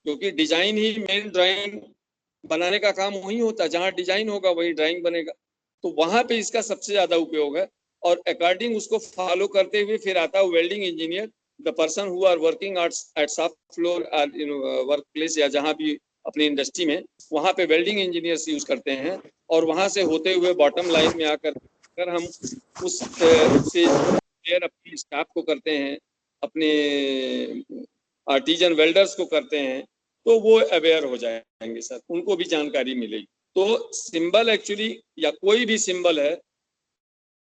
क्योंकि डिजाइन ही main drawing बनाने का काम वही होता है, जहाँ डिजाइन होगा वही ड्राइंग बनेगा। तो वहां पे इसका सबसे ज्यादा उपयोग है। और अकॉर्डिंग उसको फॉलो करते हुए फिर आता है welding engineer, the person who are working at shop floor work place या जहाँ भी अपनी इंडस्ट्री में, वहां पे वेल्डिंग इंजीनियर्स यूज करते हैं। और वहां से होते हुए बॉटम लाइन में आकर अगर हम उस से अपनी स्टाफ को करते हैं, अपने आर्टिजन वेल्डर्स को करते हैं, तो वो अवेयर हो जाएंगे सर, उनको भी जानकारी मिलेगी। तो सिंबल एक्चुअली या कोई भी सिंबल है,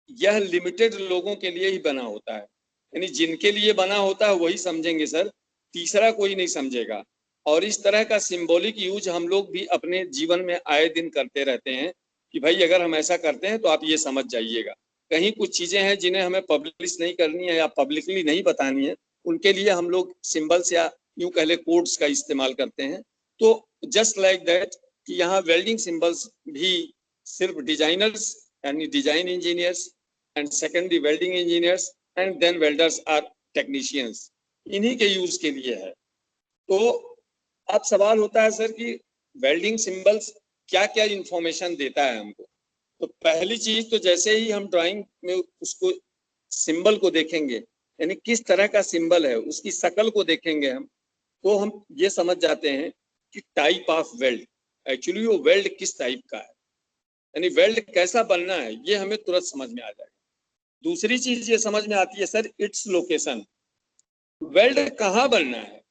यह लिमिटेड लोगों के लिए ही बना होता है, यानी जिनके लिए बना होता है वही समझेंगे सर, तीसरा कोई नहीं समझेगा। और इस तरह का सिंबॉलिक यूज हम लोग भी अपने जीवन में आए दिन करते रहते हैं कि भाई अगर हम ऐसा करते हैं तो आप ये समझ जाइएगा। कहीं कुछ चीजें हैं जिन्हें हमें पब्लिश नहीं करनी है या पब्लिकली नहीं बतानी है, उनके लिए हम लोग सिंबल्स या यूं कह ले कोड्स का इस्तेमाल करते हैं। तो जस्ट लाइक दैट कि यहाँ वेल्डिंग सिंबल्स भी सिर्फ डिजाइनर्स यानी design engineers and secondary welding engineers and then welders are technicians, इन्हीं के यूज के लिए है। तो अब सवाल होता है सर कि वेल्डिंग सिंबल्स क्या क्या इंफॉर्मेशन देता है हमको। तो पहली चीज तो जैसे ही हम ड्राइंग में उसको सिंबल को देखेंगे, यानी किस तरह का सिंबल है उसकी शक्ल को देखेंगे हम, तो हम ये समझ जाते हैं कि टाइप ऑफ वेल्ड, एक्चुअली वो वेल्ड किस टाइप का है, यानी वेल्ड कैसा बनना है ये हमें तुरंत समझ में आ जाएगा। दूसरी चीज ये समझ में आती है सर, इट्स लोकेशन, वेल्ड कहाँ बनना है।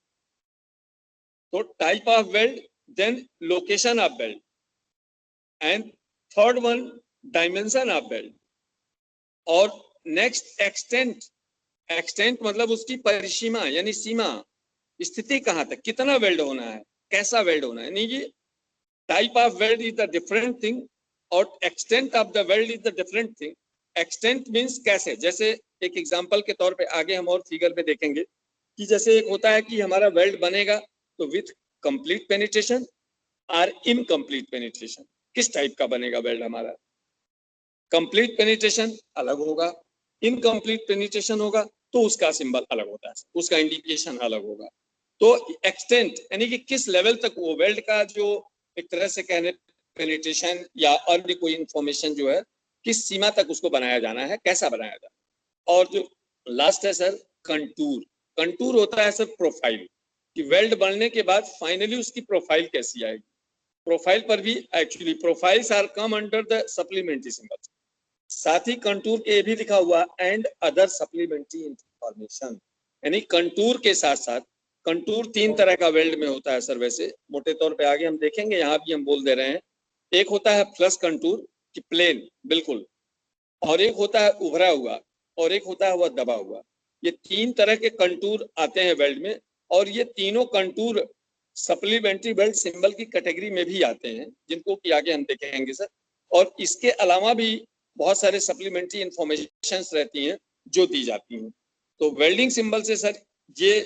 तो type of weld, then location of weld, and third one dimension of weld, और नेक्स्ट एक्सटेंट। एक्सटेंट मतलब उसकी परिसीमा यानी सीमा, स्थिति कहाँ तक, कितना वेल्ड होना है, कैसा वेल्ड होना है। यानी ये type of weld is the different thing और extent of the weld is the different thing. Extent means कैसे, जैसे एक एग्जांपल के तौर पे आगे हम और फिगर पे देखेंगे कि जैसे एक होता है कि हमारा वेल्ड बनेगा तो विथ कंप्लीट पेनिट्रेशन और इनकम्प्लीट पेनिट्रेशन, किस टाइप का बनेगा वेल्ड हमारा। कंप्लीट पेनिट्रेशन अलग होगा, इनकम्प्लीट पेनिट्रेशन होगा तो उसका सिंबल अलग होता है, उसका इंडिकेशन अलग होगा। तो एक्सटेंट यानी कि किस लेवल तक वो वेल्ड का जो एक तरह से कहने पेनिट्रेशन या अन्य कोई इंफॉर्मेशन जो है किस सीमा तक उसको बनाया जाना है, कैसा बनाया जाना है। और जो लास्ट है सर कंटूर, कंटूर होता है सर प्रोफाइल, कि वेल्ड बनने के बाद फाइनली उसकी प्रोफाइल कैसी आएगी। प्रोफाइल पर भी actually profiles are come under the supplementary symbols. साथ ही कंटूर के भी लिखा हुआ एंड अदर सप्लीमेंट्री इंफॉर्मेशन, यानी कंटूर के साथ साथ, कंटूर तीन तरह का वेल्ड में होता है सर, वैसे मोटे तौर पे आगे हम देखेंगे, यहाँ भी हम बोल दे रहे हैं। एक होता है फ्लश कंटूर कि प्लेन बिल्कुल, और एक होता है उभरा हुआ, और एक होता है वह दबा हुआ। ये तीन तरह के कंटूर आते हैं वेल्ड में, और ये तीनों कंटूर सप्लीमेंट्री वेल्ड सिंबल की कैटेगरी में भी आते हैं, जिनको कि आगे हम देखेंगे सर। और इसके अलावा भी बहुत सारे सप्लीमेंट्री इंफॉर्मेशन रहती हैं जो दी जाती हैं। तो वेल्डिंग सिंबल से सर ये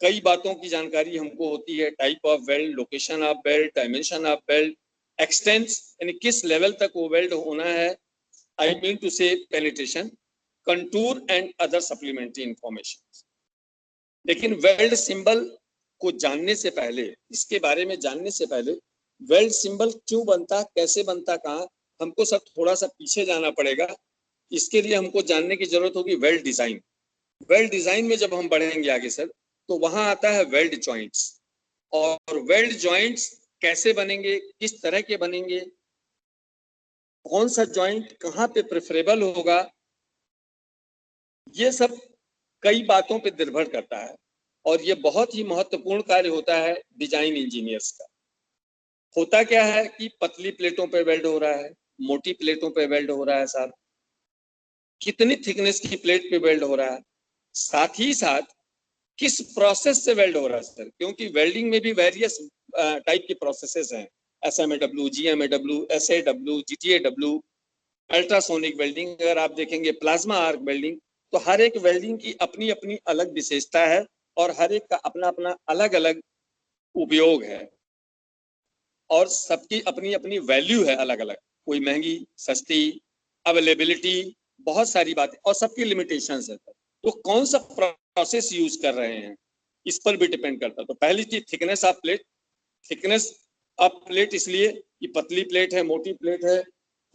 कई बातों की जानकारी हमको होती है, type of weld, location of weld, dimension of weld, expanse यानी किस लेवल तक वो वेल्ड होना है, I mean to say penetration, contour and other supplementary information। लेकिन वेल्ड सिंबल को जानने से पहले, इसके बारे में जानने से पहले, वेल्ड सिंबल क्यों बनता, कैसे बनता, कहाँ, हमको सब थोड़ा सा पीछे जाना पड़ेगा। इसके लिए हमको जानने की जरूरत होगी वेल्ड डिजाइन। वेल्ड डिजाइन में जब हम बढ़ेंगे आगे सर, तो वहां आता है वेल्ड जॉइंट्स। और वेल्ड जॉइंट्स कैसे बनेंगे, किस तरह के बनेंगे, कौन सा जॉइंट कहाँ पे प्रेफरेबल होगा, ये सब कई बातों पे निर्भर करता है। और ये बहुत ही महत्वपूर्ण कार्य होता है डिजाइन इंजीनियर्स का। होता क्या है कि पतली प्लेटों पे वेल्ड हो रहा है, मोटी प्लेटों पे वेल्ड हो रहा है साहब, कितनी थिकनेस की प्लेट पे वेल्ड हो रहा है, साथ ही साथ किस प्रोसेस से वेल्ड हो रहा है सर, क्योंकि वेल्डिंग में भी वेरियस टाइप की प्रोसेसेस हैं, SMAW, GMAW, SAW, GTAW, ultrasonic welding, अगर आप देखेंगे प्लाज्मा आर्क वेल्डिंग। तो हर एक वेल्डिंग की अपनी अपनी अलग विशेषता है और हर एक का अपना अपना अलग अलग उपयोग है, और सबकी अपनी अपनी वैल्यू है अलग अलग, कोई महंगी, सस्ती, अवेलेबिलिटी, बहुत सारी बातें, और सबकी लिमिटेशंस है। तो कौन सा प्रोसेस यूज कर रहे हैं इस पर भी डिपेंड करता है। तो पहली चीज thickness of plate, thickness of plate इसलिए कि पतली प्लेट है, मोटी प्लेट है,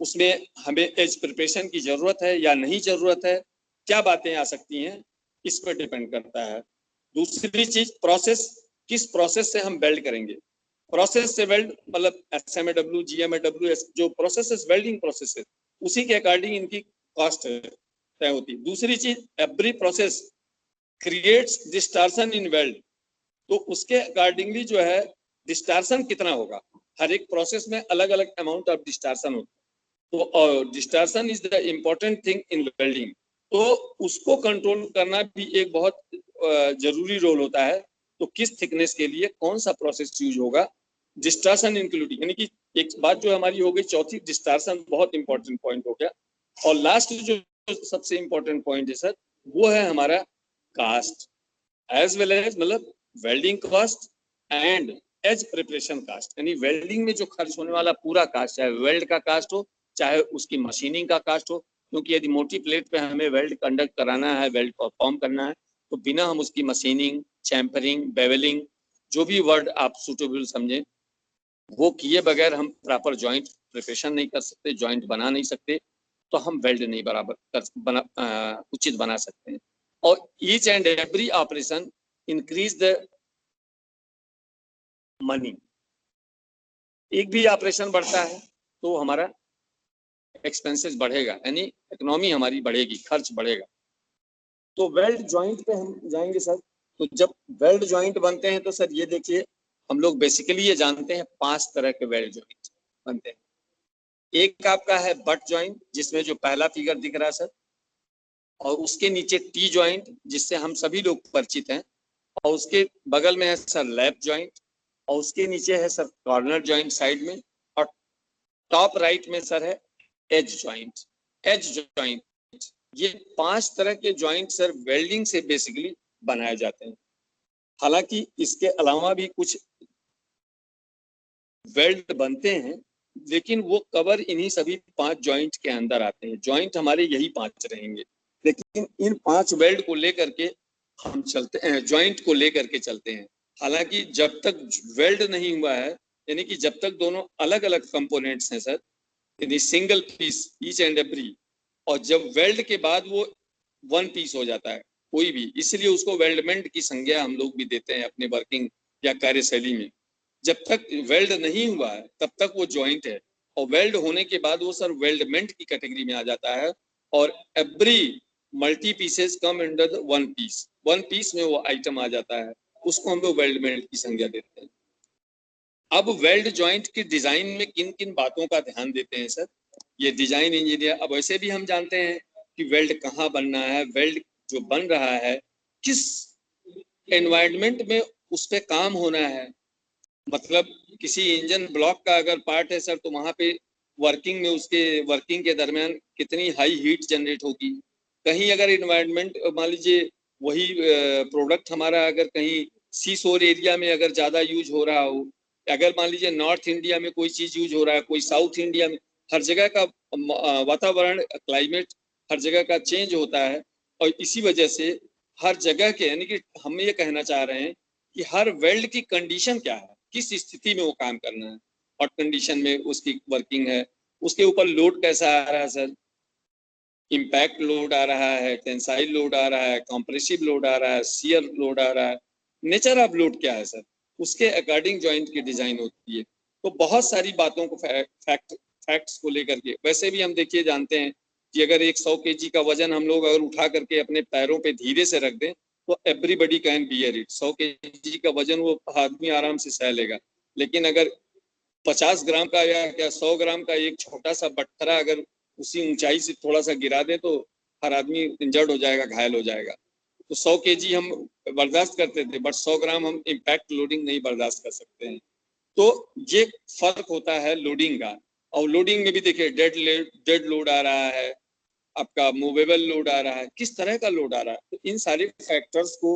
उसमें हमें एज प्रिपरेशन की जरूरत है या नहीं जरूरत है, क्या बातें आ सकती हैं, इस पर डिपेंड करता है। दूसरी चीज प्रोसेस, किस प्रोसेस से हम वेल्ड करेंगे। प्रोसेस से वेल्ड मतलब SMAW, GMAW जो प्रोसेस वेल्डिंग प्रोसेस है, उसी के अकॉर्डिंग इनकी कॉस्ट तय होती है। दूसरी चीज एवरी प्रोसेस क्रिएट्स डिस्टॉर्शन इन वेल्ड, तो उसके अकॉर्डिंगली जो है डिस्टॉर्शन कितना होगा, हर एक प्रोसेस में अलग अलग अमाउंट ऑफ डिस्टॉर्शन होता है। तो distortion is the important thing in welding, तो उसको कंट्रोल करना भी एक बहुत जरूरी रोल होता है। तो किस थिकनेस के लिए कौन सा प्रोसेस यूज होगा, डिस्टॉर्शन इंक्लूडिंग, यानी कि एक बात जो हमारी हो गई चौथी, डिस्टॉर्शन बहुत इंपॉर्टेंट पॉइंट हो गया। और लास्ट जो सबसे इंपॉर्टेंट पॉइंट है सर, वो है हमारा कास्ट एज वेल एज, मतलब welding cost and edge preparation cost, यानी वेल्डिंग में जो खर्च होने वाला पूरा कास्ट, चाहे वेल्ड का कास्ट हो चाहे उसकी मशीनिंग का कास्ट हो, क्योंकि यदि मोटी प्लेट पे हमें वेल्ड कंडक्ट कराना है, वेल्ड परफॉर्म करना है, तो बिना हम उसकी मशीनिंग, चैम्परिंग, बेवलिंग, जो भी वर्ड आप सुटेबल समझें, वो किए बगैर हम प्रॉपर जॉइंट प्रिपरेशन नहीं कर सकते, जॉइंट बना नहीं सकते, तो हम वेल्ड नहीं बराबर कर उचित बना सकते हैं। और each and every operation increase the money, एक भी ऑपरेशन बढ़ता है तो हमारा एक्सपेंसेस बढ़ेगा, यानी इकोनॉमी हमारी बढ़ेगी, खर्च बढ़ेगा। तो वेल्ड जॉइंट पे हम जाएंगे सर। तो जब वेल्ड जॉइंट बनते हैं तो सर ये देखिए, हम लोग बेसिकली ये जानते हैं 5 तरह के वेल्ड जॉइंट बनते हैं। एक आपका है बट जॉइंट, जिसमें जो पहला फिगर दिख रहा है सर, और उसके नीचे टी जॉइंट जिससे हम सभी लोग परिचित हैं, और उसके बगल में है सर लैप जॉइंट, और उसके नीचे है सर कॉर्नर जॉइंट साइड में, और टॉप राइट में सर है एज जॉइंट। एज जॉइंट, ये 5 तरह के जॉइंट सर वेल्डिंग से बेसिकली बनाए जाते हैं। हालांकि इसके अलावा भी कुछ वेल्ड बनते हैं, लेकिन वो कवर इन्हीं सभी 5 जॉइंट के अंदर आते हैं। जॉइंट हमारे यही 5 रहेंगे, लेकिन इन 5 वेल्ड को लेकर के हम चलते हैं, जॉइंट को लेकर के चलते हैं। हालांकि जब तक वेल्ड नहीं हुआ है, यानी कि जब तक दोनों अलग अलग कंपोनेंट्स हैं सर, यानी single piece each and every, और जब वेल्ड के बाद वो वन पीस हो जाता है कोई भी, इसलिए उसको वेल्डमेंट की संज्ञा हम लोग भी देते हैं अपने वर्किंग या कार्यशैली में। जब तक वेल्ड नहीं हुआ है तब तक वो जॉइंट है, और वेल्ड होने के बाद वो सर वेल्डमेंट की कैटेगरी में आ जाता है, और every multi pieces come under the one piece, one piece में वो आइटम आ जाता है, उसको हम लोग वेल्डमेंट की संज्ञा देते हैं। अब वेल्ड जॉइंट की डिजाइन में किन किन बातों का ध्यान देते हैं सर, ये डिजाइन इंजीनियर, अब वैसे भी हम जानते हैं कि वेल्ड कहाँ बनना है, वेल्ड जो बन रहा है किस एनवायरनमेंट में उस पे काम होना है। मतलब किसी इंजन ब्लॉक का अगर पार्ट है सर, तो वहां पे वर्किंग में, उसके वर्किंग के दरमियान कितनी हाई हीट जनरेट होगी। कहीं अगर इन्वायरमेंट मान लीजिए वही प्रोडक्ट हमारा अगर कहीं सी शोर एरिया में अगर ज्यादा यूज हो रहा हो, अगर मान लीजिए नॉर्थ इंडिया में कोई चीज यूज हो रहा है, कोई साउथ इंडिया में, हर जगह का वातावरण, क्लाइमेट हर जगह का चेंज होता है, और इसी वजह से हर जगह के, यानी कि हम ये कहना चाह रहे हैं कि हर वेल्ड की कंडीशन क्या है, किस स्थिति में वो काम करना है, हॉट कंडीशन में उसकी वर्किंग है, उसके ऊपर लोड कैसा आ रहा है सर, इम्पैक्ट लोड आ रहा है, टेंसाइल लोड आ रहा है, कॉम्प्रेसिव लोड आ रहा है, शियर लोड आ रहा है, नेचर ऑफ लोड क्या है सर, उसके अकॉर्डिंग जॉइंट की डिजाइन होती है। तो बहुत सारी बातों को फैक्ट्स को लेकर के, वैसे भी हम देखिए जानते हैं कि अगर एक 100 kg का वजन हम लोग अगर उठा करके अपने पैरों पे धीरे से रख दें तो everybody can bear it, 100 kg का वजन वो आदमी आराम से सह लेगा। लेकिन अगर 50 ग्राम का या 100 ग्राम का एक छोटा सा बटखरा अगर उसी ऊंचाई से थोड़ा सा गिरा दे तो हर आदमी इंजर्ड हो जाएगा, घायल हो जाएगा। तो 100 kg हम बर्दाश्त करते थे, बट 100 ग्राम हम इम्पैक्ट लोडिंग नहीं बर्दाश्त कर सकते हैं। तो ये फर्क होता है लोडिंग का। और लोडिंग में भी देखिए डेड लोड आ रहा है, आपका मूवेबल लोड आ रहा है, किस तरह का लोड आ रहा है, तो इन सारे फैक्टर्स को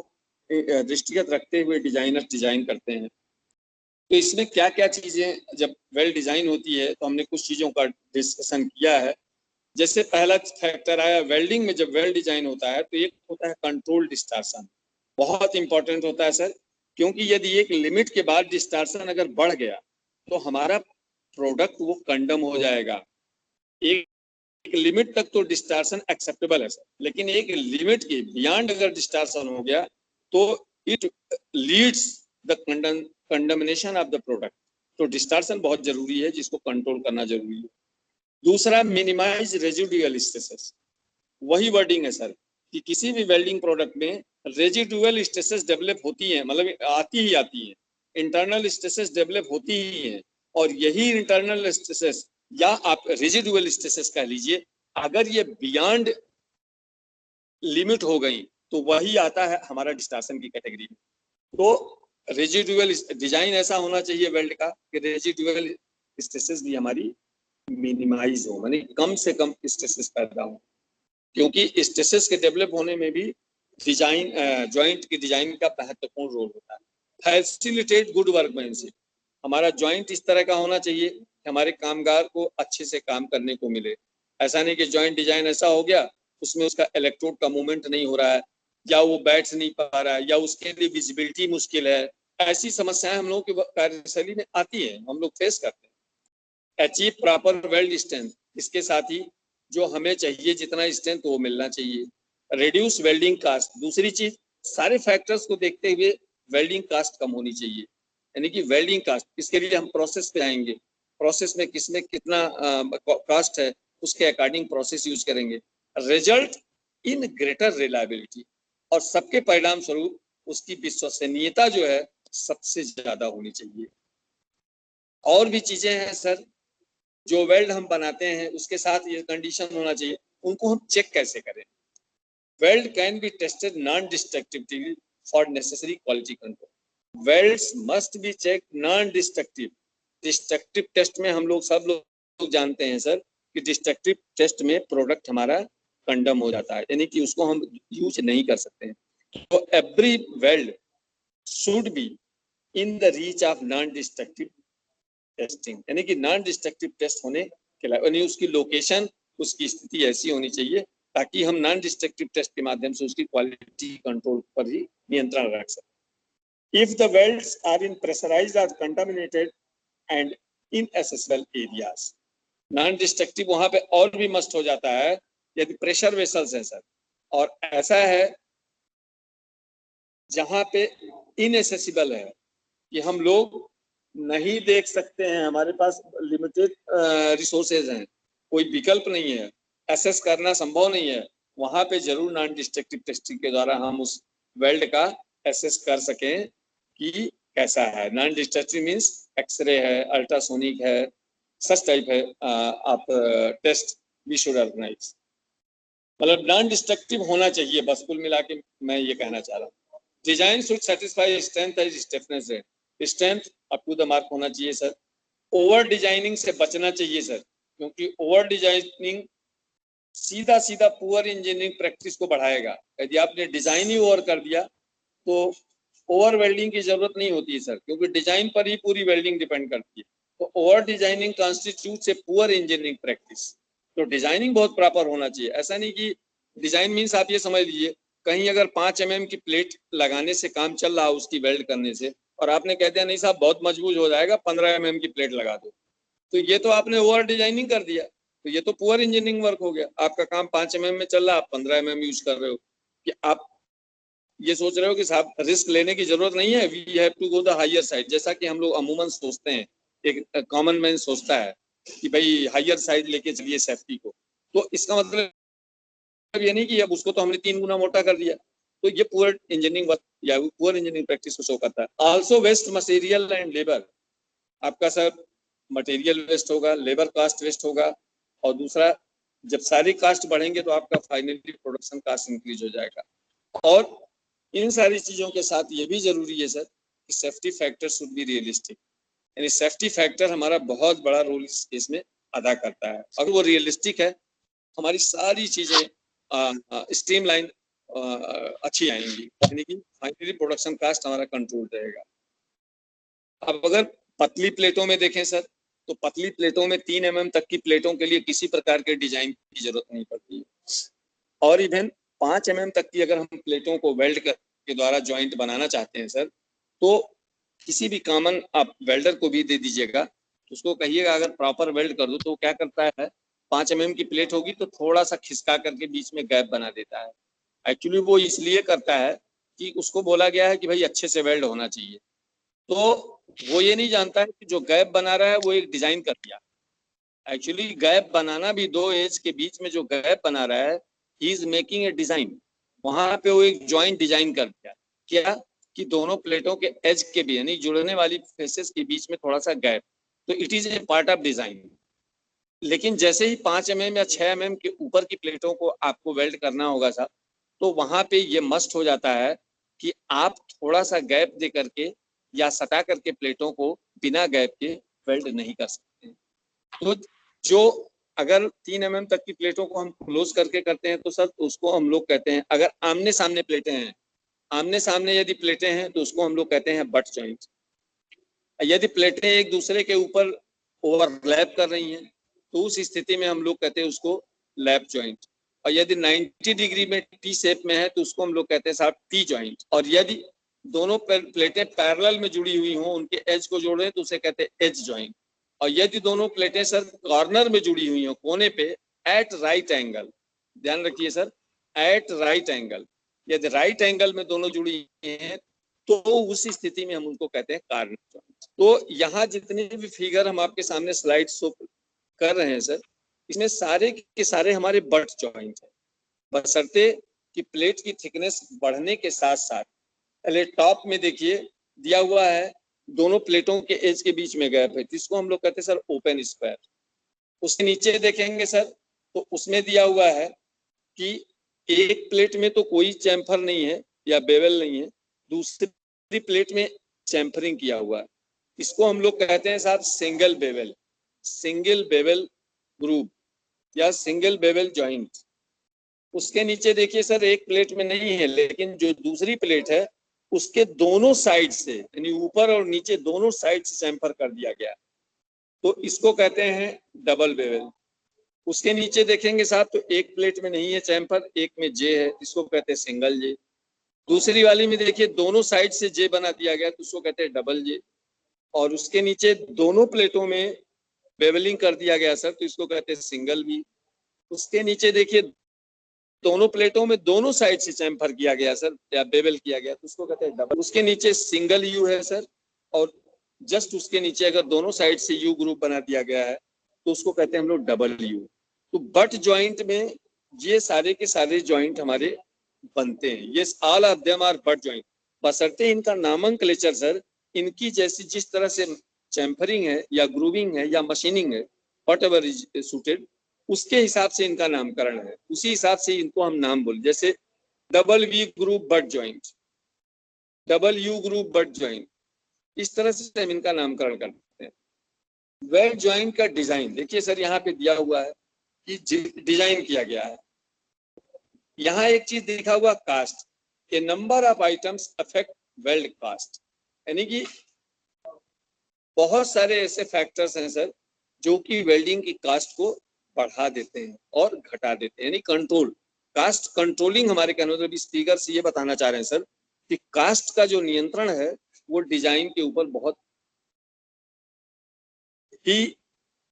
दृष्टिगत रखते हुए डिजाइनर डिजाइन करते हैं। तो इसमें क्या क्या चीजें जब वेल डिजाइन होती है, तो हमने कुछ चीजों का डिस्कशन किया है। जैसे पहला फैक्टर आया वेल्डिंग में, जब वेल डिजाइन होता है तो एक होता है कंट्रोल डिस्टॉर्शन। बहुत इंपॉर्टेंट होता है सर, क्योंकि यदि एक लिमिट के बाद डिस्टॉर्शन अगर बढ़ गया तो हमारा प्रोडक्ट वो कंडम हो जाएगा। एक लिमिट तक तो डिस्टॉर्शन एक्सेप्टेबल है सर, लेकिन एक लिमिट के बियॉन्ड अगर डिस्टॉर्शन हो गया तो it leads the condemnation of the product. तो डिस्टॉर्शन बहुत जरूरी है, जिसको कंट्रोल करना जरूरी है। दूसरा, मिनिमाइज रेजिडुअल स्ट्रेसेस। वही वर्डिंग है सर कि किसी भी वेल्डिंग प्रोडक्ट में रेजिडुअल स्ट्रेसेस डेवलप होती हैं, मतलब आती है, इंटरनल स्ट्रेसेस डेवलप होती ही हैं, और यही इंटरनल स्ट्रेसेस या आप रेजिडुअल स्ट्रेसेस कह लीजिए, अगर ये बियॉन्ड लिमिट हो गई तो वही आता है हमारा डिस्टॉर्शन की कैटेगरी में। तो रेजिडुअल डिजाइन ऐसा होना चाहिए वेल्ड का कि रेजिडुअल स्ट्रेसेस भी हमारी मिनिमाइज हो, यानी कम से कम स्ट्रेसेस पैदा हो, क्योंकि स्ट्रेसेस के डेवलप होने में भी डिजाइन जॉइंट की डिजाइन का महत्वपूर्ण रोल होता है। Facilitate good workmanship. हमारा जॉइंट इस तरह का होना चाहिए कि हमारे कामगार को अच्छे से काम करने को मिले। ऐसा नहीं कि जॉइंट डिजाइन ऐसा हो गया उसमें उसका इलेक्ट्रोड का मूवमेंट नहीं हो रहा है, या वो बैठ नहीं पा रहा है, या उसके लिए विजिबिलिटी मुश्किल है। ऐसी समस्याएं हम लोगों की कार्यशैली में आती है, हम लोग फेस करते हैं। अचीव प्रॉपर वेल्ड स्ट्रेंथ, इसके साथ ही जो हमें चाहिए जितना स्ट्रेंथ वो मिलना चाहिए। रिड्यूस वेल्डिंग कास्ट, दूसरी चीज सारे फैक्टर्स को देखते हुए वेल्डिंग कास्ट कम होनी चाहिए, यानी कि वेल्डिंग कास्ट। इसके लिए हम प्रोसेस पे आएंगे, प्रोसेस में किसमें कितना कास्ट है उसके अकॉर्डिंग प्रोसेस यूज करेंगे। रिजल्ट इन ग्रेटर रिलायबिलिटी, और सबके परिणाम स्वरूप उसकी विश्वसनीयता जो है सबसे ज्यादा होनी चाहिए। और भी चीजें हैं सर जो वेल्ड हम बनाते हैं उसके साथ ये कंडीशन होना चाहिए, उनको हम चेक कैसे करें। Weld can be tested non destructively for necessary quality control. Welds must be check non destructive. Destructive test में हम लोग सब लोग जानते हैं सर कि डिस्ट्रक्टिव टेस्ट में प्रोडक्ट हमारा कंडम हो जाता है, यानी कि उसको हम यूज नहीं कर सकते हैं। तो every weld should be in the reach of non destructive testing, यानी कि नॉन डिस्ट्रक्टिव टेस्ट होने के लिए यानी उसकी लोकेशन, उसकी स्थिति ऐसी होनी चाहिए ताकि हम नॉन डिस्ट्रक्टिव टेस्ट के माध्यम से उसकी क्वालिटी कंट्रोल पर ही नियंत्रण रख सकें। If the welds are in pressurized और contaminated and inaccessible areas, non destructive वहां पे और भी मस्ट हो जाता है यदि प्रेशर वेसल्स है सर, और ऐसा है जहां पे इनएसेसिबल है कि हम लोग नहीं देख सकते हैं, हमारे पास लिमिटेड रिसोर्सेज हैं, कोई विकल्प नहीं है, एसेस करना संभव नहीं है, वहां पे जरूर नॉन डिस्ट्रक्टिव टेस्टिंग के द्वारा हम उस वेल्ड का एसेस कर सकें कि कैसा है। नॉन डिस्ट्रक्टिव मीन्स एक्सरे है, अल्ट्रासोनिक है, सच टाइप है आप टेस्ट वी शुड ऑर्गेनाइज। मतलब नॉन डिस्ट्रक्टिव होना चाहिए, बस कुल मिला के मैं ये कहना चाह रहा हूँ। Design should satisfy strength and stiffness है, strength up to the mark होना चाहिए सर। ओवर डिजाइनिंग से बचना चाहिए सर, क्योंकि ओवर डिजाइनिंग सीधा सीधा पुअर इंजीनियरिंग प्रैक्टिस को बढ़ाएगा। यदि आपने डिजाइन ही ओवर कर दिया तो ओवर वेल्डिंग की जरूरत नहीं होती है सर, क्योंकि डिजाइन पर ही पूरी वेल्डिंग डिपेंड करती है। तो ओवर डिजाइनिंग कॉन्स्टिट्यूट से पुअर इंजीनियरिंग प्रैक्टिस। तो डिजाइनिंग बहुत प्रॉपर होना चाहिए। ऐसा नहीं कि डिजाइन मीन्स आप ये समझ लीजिए कहीं अगर 5 mm की प्लेट लगाने से काम चल रहा उसकी वेल्ड करने से, और आपने कह दिया नहीं साहब बहुत मजबूत हो जाएगा 15 mm की प्लेट लगा दो, तो ये तो आपने ओवर डिजाइनिंग कर दिया, तो ये तो पुअर इंजीनियरिंग वर्क हो गया। आपका काम 5 mm में चल रहा, आप 15 mm यूज कर रहे हो, कि आप ये सोच रहे हो कि साहब रिस्क लेने की जरूरत नहीं है, we have to go the higher side, जैसा कि हम लोग अमूमन सोचते हैं, एक कॉमन मैन सोचता है कि भाई हायर साइड लेके चलिए सेफ्टी को। तो इसका मतलब ये नहीं कि अब उसको तो हमने 3 गुना मोटा कर दिया, तो ये पुअर इंजीनियरिंग वर्क या पुअर इंजीनियरिंग प्रैक्टिस को शो करता है। Also waste material and labour, आपका सर मटेरियल वेस्ट होगा, लेबर कास्ट वेस्ट होगा, और दूसरा जब सारी कास्ट बढ़ेंगे तो आपका फाइनली प्रोडक्शन कास्ट इंक्रीज हो जाएगा। और इन सारी चीजों के साथ ये भी जरूरी है सर कि safety factor should be realistic, यानी सेफ्टी फैक्टर हमारा बहुत बड़ा रोल इस केस में अदा करता है। अगर वो रियलिस्टिक है हमारी सारी चीजें स्ट्रीमलाइन अच्छी आएंगी, यानी कि फाइनली प्रोडक्शन कास्ट हमारा कंट्रोल रहेगा। अब अगर पतली प्लेटों में देखें सर, तो पतली प्लेटों में 3 mm तक की प्लेटों के लिए किसी प्रकार के डिजाइन की जरूरत नहीं पड़ती है, और इवन 5 mm तक की अगर हम प्लेटों को वेल्ड के द्वारा जॉइंट बनाना चाहते हैं सर, तो किसी भी कॉमन आप वेल्डर को भी दे दीजिएगा, तो उसको कहिएगा अगर प्रॉपर वेल्ड कर दो, तो क्या करता है 5 mm की प्लेट होगी तो थोड़ा सा खिसका करके बीच में गैप बना देता है। एक्चुअली वो इसलिए करता है कि उसको बोला गया है कि भाई अच्छे से वेल्ड होना चाहिए, तो वो ये नहीं जानता है कि जो गैप बना रहा है वो एक डिजाइन कर दिया। एक्चुअली गैप बनाना भी, दो एज के बीच में जो गैप बना रहा है, he is making a design. वहां पे वो एक जॉइंट डिजाइन कर दिया, क्या कि दोनों प्लेटों के एज के भी यानी जुड़ने वाली फेसेस के बीच में थोड़ा सा गैप, तो it is a part of design. लेकिन जैसे ही 5 mm या 6 mm के ऊपर की प्लेटों को आपको वेल्ड करना होगा साहब, तो वहां पे ये मस्ट हो जाता है कि आप थोड़ा सा गैप दे करके या सटा करके प्लेटों को बिना गैप के वेल्ड नहीं कर सकते। तो जो अगर 3 mm तक की प्लेटों को हम क्लोज करके करते हैं तो सर उसको हम लोग कहते हैं, अगर आमने सामने प्लेटें हैं, आमने सामने यदि प्लेटें हैं तो उसको हम लोग कहते हैं बट जॉइंट। यदि प्लेटें एक दूसरे के ऊपर ओवरलैप कर रही हैं तो उस स्थिति में हम लोग कहते हैं उसको लैप जॉइंट। और यदि 90 डिग्री में टी शेप में है तो उसको हम लोग कहते हैं साहब टी जॉइंट। और यदि दोनों प्लेटें पैरेलल में जुड़ी हुई हों, उनके एज को जोड़ रहे हैं तो उसे कहते हैं एज जॉइंट। और यदि दोनों प्लेटें सर कॉर्नर में जुड़ी हुई हों, कोने पे, एट राइट एंगल, ध्यान रखिए सर, एट राइट एंगल, यदि राइट एंगल में दोनों जुड़ी हैं तो उस स्थिति में हम उनको कहते हैं कॉर्नर जॉइंट। तो यहाँ जितने भी फिगर हम आपके सामने स्लाइड शो कर रहे हैं सर, इसमें सारे के सारे हमारे बट जॉइंट है, बशर्ते कि प्लेट की थिकनेस बढ़ने के साथ साथ, पहले टॉप में देखिए दिया हुआ है दोनों प्लेटों के एज के बीच में गैप है, जिसको हम लोग कहते हैं सर ओपन स्क्वायर। उसके नीचे देखेंगे सर तो उसमें दिया हुआ है कि एक प्लेट में तो कोई चैम्फर नहीं है या बेवल नहीं है, दूसरी प्लेट में चैम्फरिंग किया हुआ है, इसको हम लोग कहते हैं साहब single bevel, single bevel group या सिंगल बेवल जॉइंट। उसके नीचे देखिए सर एक प्लेट में नहीं है, लेकिन जो दूसरी प्लेट है उसके दोनों साइड से यानी ऊपर और नीचे दोनों साइड से चैम्फर कर दिया गया, तो इसको कहते हैं डबल बेवल। उसके नीचे देखेंगे साहब तो एक प्लेट में नहीं है चैम्फर, एक में जे है, इसको कहते हैं सिंगल जे। दूसरी वाली में देखिए दोनों साइड से जे बना दिया गया तो उसको कहते हैं डबल जे। और उसके नीचे दोनों प्लेटों में बेवलिंग कर दिया गया सर, तो इसको कहते हैं सिंगल बी। उसके नीचे देखिए दोनों प्लेटों में दोनों साइड से चैम्फर किया गया सर या बेवल किया गया तो उसको कहते हैं डबल। उसके नीचे सिंगल यू है सर, और जस्ट उसके नीचे अगर दोनों साइड से यू ग्रुप बना दिया गया है तो उसको कहते हैं हम लोग डबल यू। तो बट जॉइंट में ये सारे के सारे जॉइंट हमारे बनते हैं, ये all of them are butt joint, बशर्ते इनका नामनक्लेचर सर इनकी जैसी जिस तरह से चैम्फरिंग है या ग्रूविंग है या मशीनिंग है, वट एवर इज सूटेड, उसके हिसाब से इनका नामकरण है, उसी हिसाब से इनको हम नाम बोले। जैसे double V group butt joint, double U group butt joint, इस तरह से हम इनका नामकरण करते हैं। वेल्ड जॉइंट का डिजाइन देखिए सर यहाँ पे दिया हुआ है कि डिजाइन किया गया है। यहाँ एक चीज लिखा हुआ cost, a number of items affect weld cost, यानी कि बहुत सारे ऐसे फैक्टर्स हैं सर जो कि वेल्डिंग की कास्ट को बढ़ा देते हैं और घटा देते हैं, यानी कंट्रोल, कास्ट कंट्रोलिंग। हमारे कहने मतलब इस फिगर से ये बताना चाह रहे हैं सर कि कास्ट का जो नियंत्रण है वो डिजाइन के ऊपर बहुत ही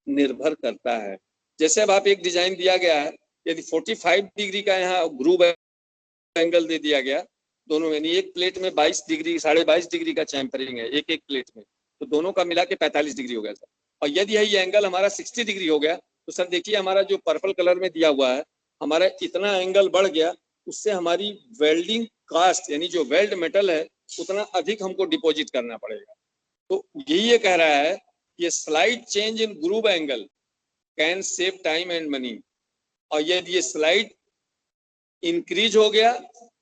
निर्भर करता है। जैसे अब आप एक डिजाइन दिया गया है, यदि 45 डिग्री का यहाँ ग्रूव एंगल दे दिया गया दोनों में, एक प्लेट में 22 डिग्री 22.5 डिग्री का चैम्फरिंग है एक एक प्लेट में, तो दोनों का मिला के 45 डिग्री हो गया सर। और यदि ये एंगल हमारा 60 डिग्री हो गया तो सर देखिए हमारा जो पर्पल कलर में दिया हुआ है हमारा इतना एंगल बढ़ गया, उससे हमारी वेल्डिंग कास्ट यानी जो वेल्ड मेटल है उतना अधिक हमको डिपॉजिट करना पड़ेगा। तो यही ये कह रहा है कि slide change in groove angle can save time and money, और यदि ये स्लाइड इंक्रीज हो गया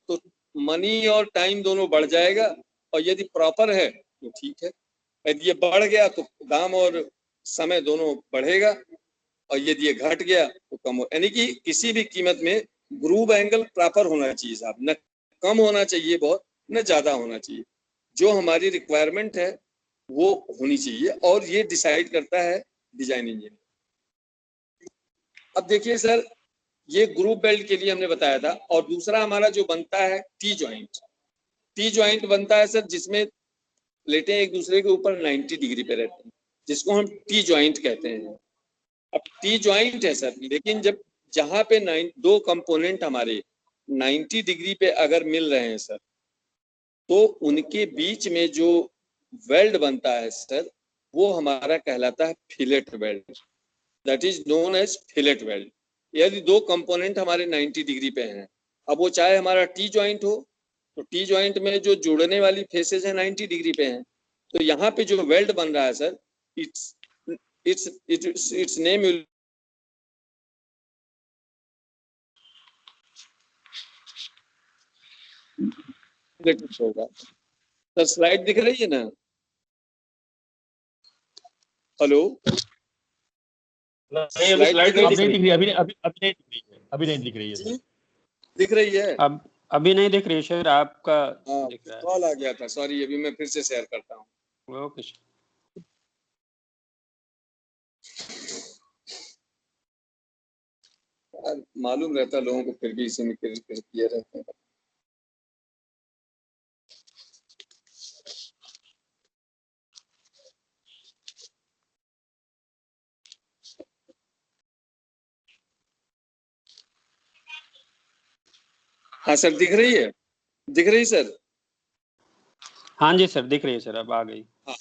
तो मनी और टाइम दोनों बढ़ जाएगा, और यदि प्रॉपर है तो ठीक है, यदि ये बढ़ गया तो दाम और समय दोनों बढ़ेगा, और यदि ये घट गया तो कम हो। यानी कि किसी भी कीमत में ग्रूव एंगल प्रॉपर होना चाहिए साहब, न कम होना चाहिए बहुत, न ज्यादा होना चाहिए, जो हमारी रिक्वायरमेंट है वो होनी चाहिए, और ये डिसाइड करता है डिजाइन इंजीनियर। अब देखिए सर ये ग्रुप बेल्ट के लिए हमने बताया था, और दूसरा हमारा जो बनता है टी जॉइंट। टी ज्वाइंट बनता है सर जिसमें प्लेटें एक दूसरे के ऊपर 90 डिग्री पे रहती हैं, जिसको हम टी ज्वाइंट कहते हैं। अब टी ज्वाइंट है सर, लेकिन जब जहां पे दो कंपोनेंट हमारे 90 डिग्री पे अगर मिल रहे हैं सर, तो उनके बीच में जो वेल्ड बनता है सर, वो हमारा कहलाता है fillet weld, that is known as fillet weld. यदि दो कंपोनेंट हमारे 90 डिग्री पे हैं, अब वो चाहे हमारा टी ज्वाइंट हो, तो टी ज्वाइंट में जो जुड़ने वाली फेसेस है 90 डिग्री पे हैं, तो यहाँ पे जो वेल्ड बन रहा है सर, इट्स इट्स नेम होगा सर। स्लाइड दिख रही है ना? हेलो, नहीं, अभी स्लाइड नहीं दिख रही। अभी नहीं दिख रही है सर। दिख रही है अब अभी नहीं दिख रही है सर, आपका दिख रहा है। कॉल आ गया था, सॉरी, अभी मैं फिर से शेयर करता हूँ। Okay sir. मालूम रहता लोगों को, फिर भी इसी में किए रहते हैं। हाँ सर, दिख रही है? दिख रही सर? हाँ जी सर, दिख रही है सर, अब आ गई। हाँ,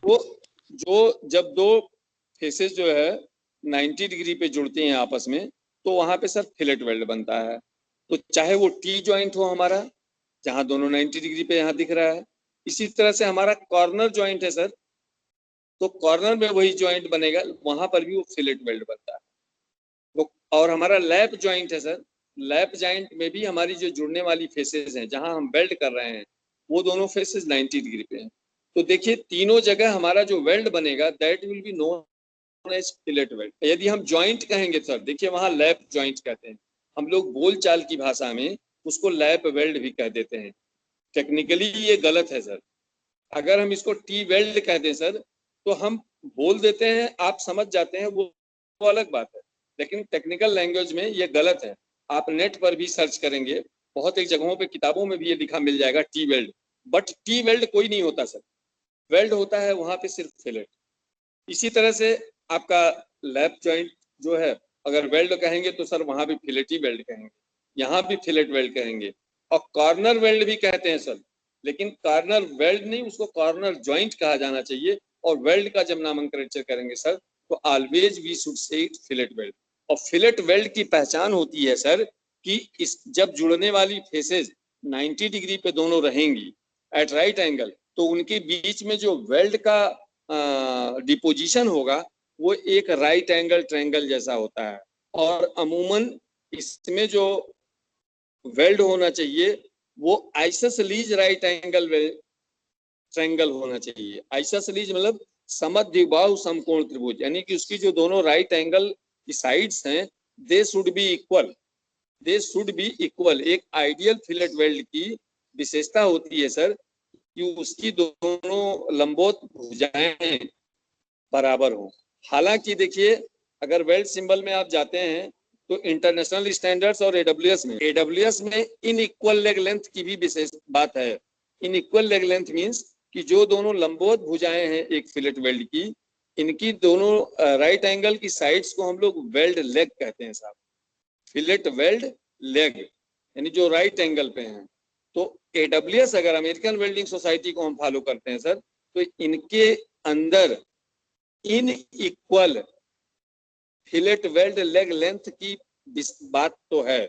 वो जो जब दो फेसेस जो है 90 डिग्री पे जुड़ती हैं आपस में, तो वहां पे सर फिलेट वेल्ड बनता है। तो चाहे वो टी ज्वाइंट हो हमारा, जहां दोनों 90 डिग्री पे यहाँ दिख रहा है, इसी तरह से हमारा कॉर्नर ज्वाइंट है सर, तो कॉर्नर में वही ज्वाइंट बनेगा, वहां पर भी वो फिलेट वेल्ड बनता है। वो और हमारा लैप ज्वाइंट है सर, लैप ज्वाइंट में भी हमारी जो जुड़ने वाली फेसेस हैं, जहां हम वेल्ड कर रहे हैं, वो दोनों फेसेस 90 डिग्री पे हैं। तो देखिए, तीनों जगह हमारा जो वेल्ड बनेगा, that will be known as fillet weld. यदि हम ज्वाइंट कहेंगे सर, देखिए वहां लैप ज्वाइंट कहते हैं, हम लोग बोलचाल की भाषा में उसको लैप वेल्ड भी कह देते हैं। टेक्निकली ये गलत है सर। अगर हम इसको टी वेल्ड कहते हैं सर, तो हम बोल देते हैं, आप समझ जाते हैं, वो अलग बात है, लेकिन टेक्निकल लैंग्वेज में ये गलत है। आप नेट पर भी सर्च करेंगे, बहुत एक जगहों पे किताबों में भी ये लिखा मिल जाएगा T weld, but T weld कोई नहीं होता सर। वेल्ड होता है वहां पे सिर्फ फिलेट। इसी तरह से आपका लैप जॉइंट जो है, अगर वेल्ड कहेंगे तो सर वहां भी फिलेट ही वेल्ड कहेंगे, यहाँ भी फिलेट वेल्ड कहेंगे। और कॉर्नर वेल्ड भी कहते हैं सर, लेकिन कॉर्नर वेल्ड नहीं, उसको कॉर्नर जॉइंट कहा जाना चाहिए। और वेल्ड का जब नामकरण करेंगे सर, तो always we should say it fillet weld. और फिलेट वेल्ड की पहचान होती है सर कि इस जब जुड़ने वाली फेसेस 90 डिग्री पे दोनों रहेंगी एट राइट एंगल, तो उनके बीच में जो वेल्ड का डिपोजिशन होगा, वो एक राइट एंगल ट्रायंगल जैसा होता है। और अमूमन इसमें जो वेल्ड होना चाहिए, वो आइसोसेलेस राइट एंगल ट्रायंगल होना चाहिए। आइसोसेलेस मतलब समद्विबाहु समकोण त्रिभुज, यानी कि उसकी जो दोनों राइट एंगल की साइड्स हैं, they should be equal, they should be equal. एक आइडियल फिलेट वेल्ड की विशेषता होती है सर कि उसकी दोनों लंबवत भुजाएं बराबर हो। हालांकि देखिए, अगर वेल्ड सिंबल में आप जाते हैं, तो इंटरनेशनल स्टैंडर्ड्स और एडब्ल्यूएस में इनइक्वल लेग लेंथ की भी विशेष बात है। इनइक्वल लेग लेंथ मींस कि जो दोनों लंबवत भुजाएं हैं एक फिलेट वेल्ड की, इनकी दोनों राइट एंगल की साइड्स को हम लोग वेल्ड लेग कहते हैं साहब। फिलेट वेल्ड लेग यानी जो राइट एंगल पे हैं। तो एडब्ल्यूएस, अगर अमेरिकन वेल्डिंग सोसाइटी को हम फॉलो करते हैं सर, तो इनके अंदर in equal fillet weld leg length की बात तो है,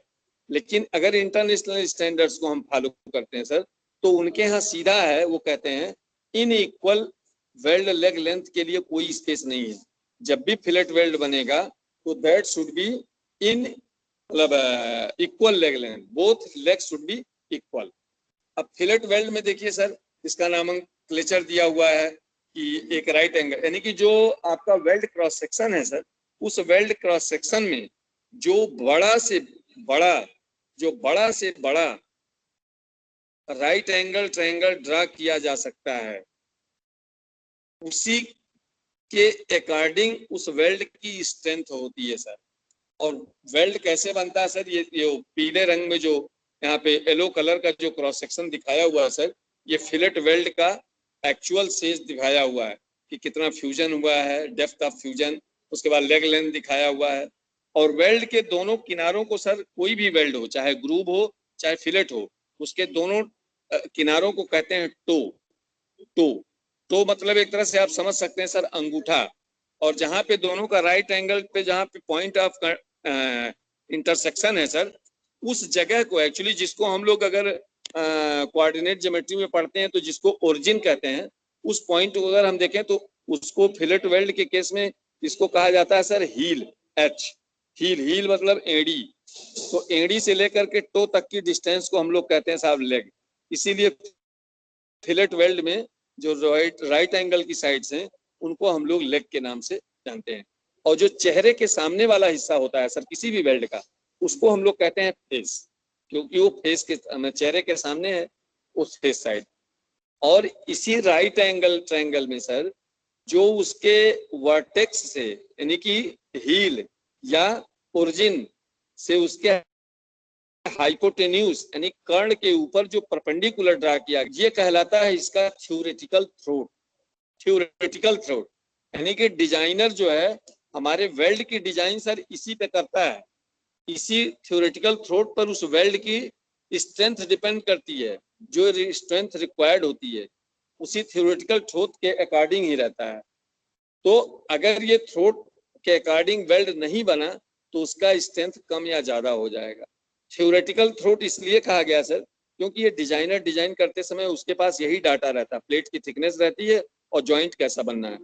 लेकिन अगर इंटरनेशनल स्टैंडर्ड्स को हम फॉलो करते हैं सर, तो उनके यहाँ सीधा है, वो कहते हैं in equal weld leg length के लिए कोई स्पेस नहीं है। जब भी फिलेट वेल्ड बनेगा, तो दैट शुड बी इन मतलब equal leg length, both leg should be equal. अब फिलेट वेल्ड में देखिए सर, इसका नामनक्लेचर दिया हुआ है कि एक राइट एंगल, यानी कि जो आपका वेल्ड क्रॉस सेक्शन है सर, उस वेल्ड क्रॉस सेक्शन में जो बड़ा से बड़ा राइट एंगल ट्रायंगल ड्रा किया जा सकता है, उसी के अकॉर्डिंग उस वेल्ड की स्ट्रेंथ होती है सर। और वेल्ड कैसे बनता है सर? ये पीले रंग में जो यहाँ पे येलो कलर का जो क्रॉस सेक्शन दिखाया हुआ है सर, ये फिलेट वेल्ड का एक्चुअल सेज दिखाया हुआ है कि कितना फ्यूजन हुआ है, डेप्थ ऑफ फ्यूजन, उसके बाद लेग लेंथ दिखाया हुआ है। और वेल्ड के दोनों किनारों को सर, कोई भी वेल्ड हो, चाहे ग्रूव हो चाहे फिलेट हो, उसके दोनों किनारों को कहते हैं टो। टो मतलब एक तरह से आप समझ सकते हैं सर अंगूठा। और जहां पे दोनों का राइट एंगल पे जहां पे पॉइंट ऑफ इंटरसेक्शन है सर, उस जगह को एक्चुअली, जिसको हम लोग अगर कोऑर्डिनेट ज्योमेट्री में पढ़ते हैं तो जिसको ओरिजिन कहते हैं, उस पॉइंट को अगर हम देखें तो उसको फिलेट वेल्ड के केस में इसको कहा जाता है सर हील। एच हील मतलब एड़ी। तो एड़ी से लेकर के टो तक की डिस्टेंस को हम लोग कहते हैं साहब लेग। इसीलिए फिलेट वेल्ड में जो राइट एंगल की साइड्स हैं उनको हम लोग लेग के नाम से जानते हैं। और जो चेहरे के सामने वाला हिस्सा होता है सर किसी भी वेल्ड का, उसको हम लोग कहते हैं फेस, क्योंकि वो फेस के चेहरे के सामने है, उस फेस साइड। और इसी राइट एंगल ट्रायंगल में सर जो उसके वर्टेक्स से, यानी कि हील या ओरिजिन से उसके हाइपोटेन्यूज यानी कर्ण के ऊपर जो परपेंडिकुलर ड्रा किया, ये कहलाता है इसका थ्योरेटिकल थ्रोट। थ्योरेटिकल थ्रोट यानी कि डिजाइनर जो है हमारे वेल्ड की डिजाइन सर इसी पे करता है। इसी थ्योरेटिकल थ्रोट पर उस वेल्ड की स्ट्रेंथ डिपेंड करती है, जो स्ट्रेंथ रिक्वायर्ड होती है उसी थ्योरेटिकल थ्रोट के अकॉर्डिंग ही रहता है। तो अगर ये थ्रोट के अकॉर्डिंग वेल्ड नहीं बना तो उसका स्ट्रेंथ कम या ज्यादा हो जाएगा। थ्योरेटिकल थ्रोट इसलिए कहा गया सर क्योंकि ये डिजाइनर डिजाइन करते समय उसके पास यही डाटा रहता है, प्लेट की थिकनेस रहती है और जॉइंट कैसा बनना है।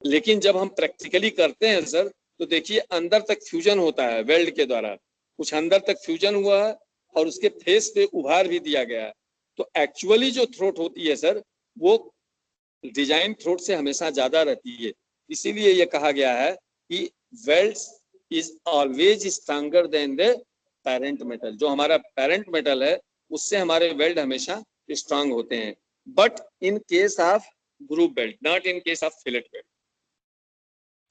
लेकिन जब हम प्रैक्टिकली करते हैं सर तो देखिए अंदर तक फ्यूजन होता है वेल्ड के द्वारा, कुछ अंदर तक फ्यूजन हुआ है और उसके फेस पे उभार भी दिया गया है। तो एक्चुअली जो थ्रोट होती है सर वो डिजाइन थ्रोट से हमेशा ज्यादा रहती है। इसीलिए ये कहा गया है कि weld is always stronger then the parent metal. जो हमारा पेरेंट मेटल है उससे हमारे वेल्ड हमेशा स्ट्रांग होते हैं, but in case of group belt, not in case of fillet belt.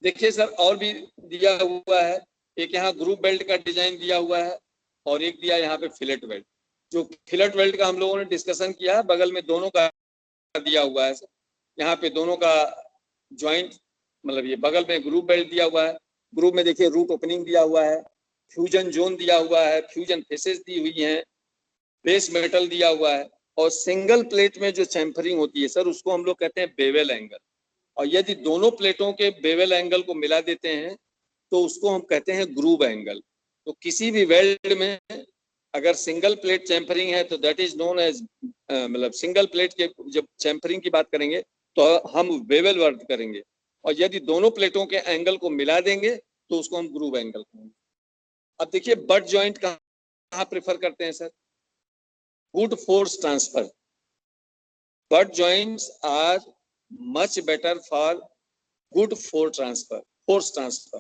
देखिए सर और भी दिया हुआ है, एक यहाँ ग्रुप बेल्ट का डिजाइन दिया हुआ है और एक दिया यहाँ पे फिलेट बेल्ट। जो फिलेट बेल्ट का हम लोगों ने डिस्कशन किया, बगल में दोनों का दिया हुआ है सर। यहाँ पे दोनों का ज्वाइंट मतलब ये बगल में ग्रुप बेल्ट दिया हुआ है। ग्रुप में देखिए रूट ओपनिंग दिया हुआ है, फ्यूजन जोन दिया हुआ है, फ्यूजन फेसेस दी हुई हैं, बेस मेटल दिया हुआ है। और सिंगल प्लेट में जो चैम्फरिंग होती है सर उसको हम लोग कहते हैं बेवेल एंगल। और यदि दोनों प्लेटों के बेवेल एंगल को मिला देते हैं तो उसको हम कहते हैं ग्रूव एंगल। तो किसी भी वेल्ड में अगर सिंगल प्लेट चैम्फरिंग है तो दैट इज नोन एज, मतलब सिंगल प्लेट के जब चैम्फरिंग की बात करेंगे तो हम बेवेल वर्ड करेंगे, और यदि दोनों प्लेटों के एंगल को मिला देंगे तो उसको हम ग्रूव एंगल कहेंगे। अब देखिए बट जॉइंट कहाँ प्रेफर करते हैं sir? Good force transfer. Butt joints are much better for good force transfer।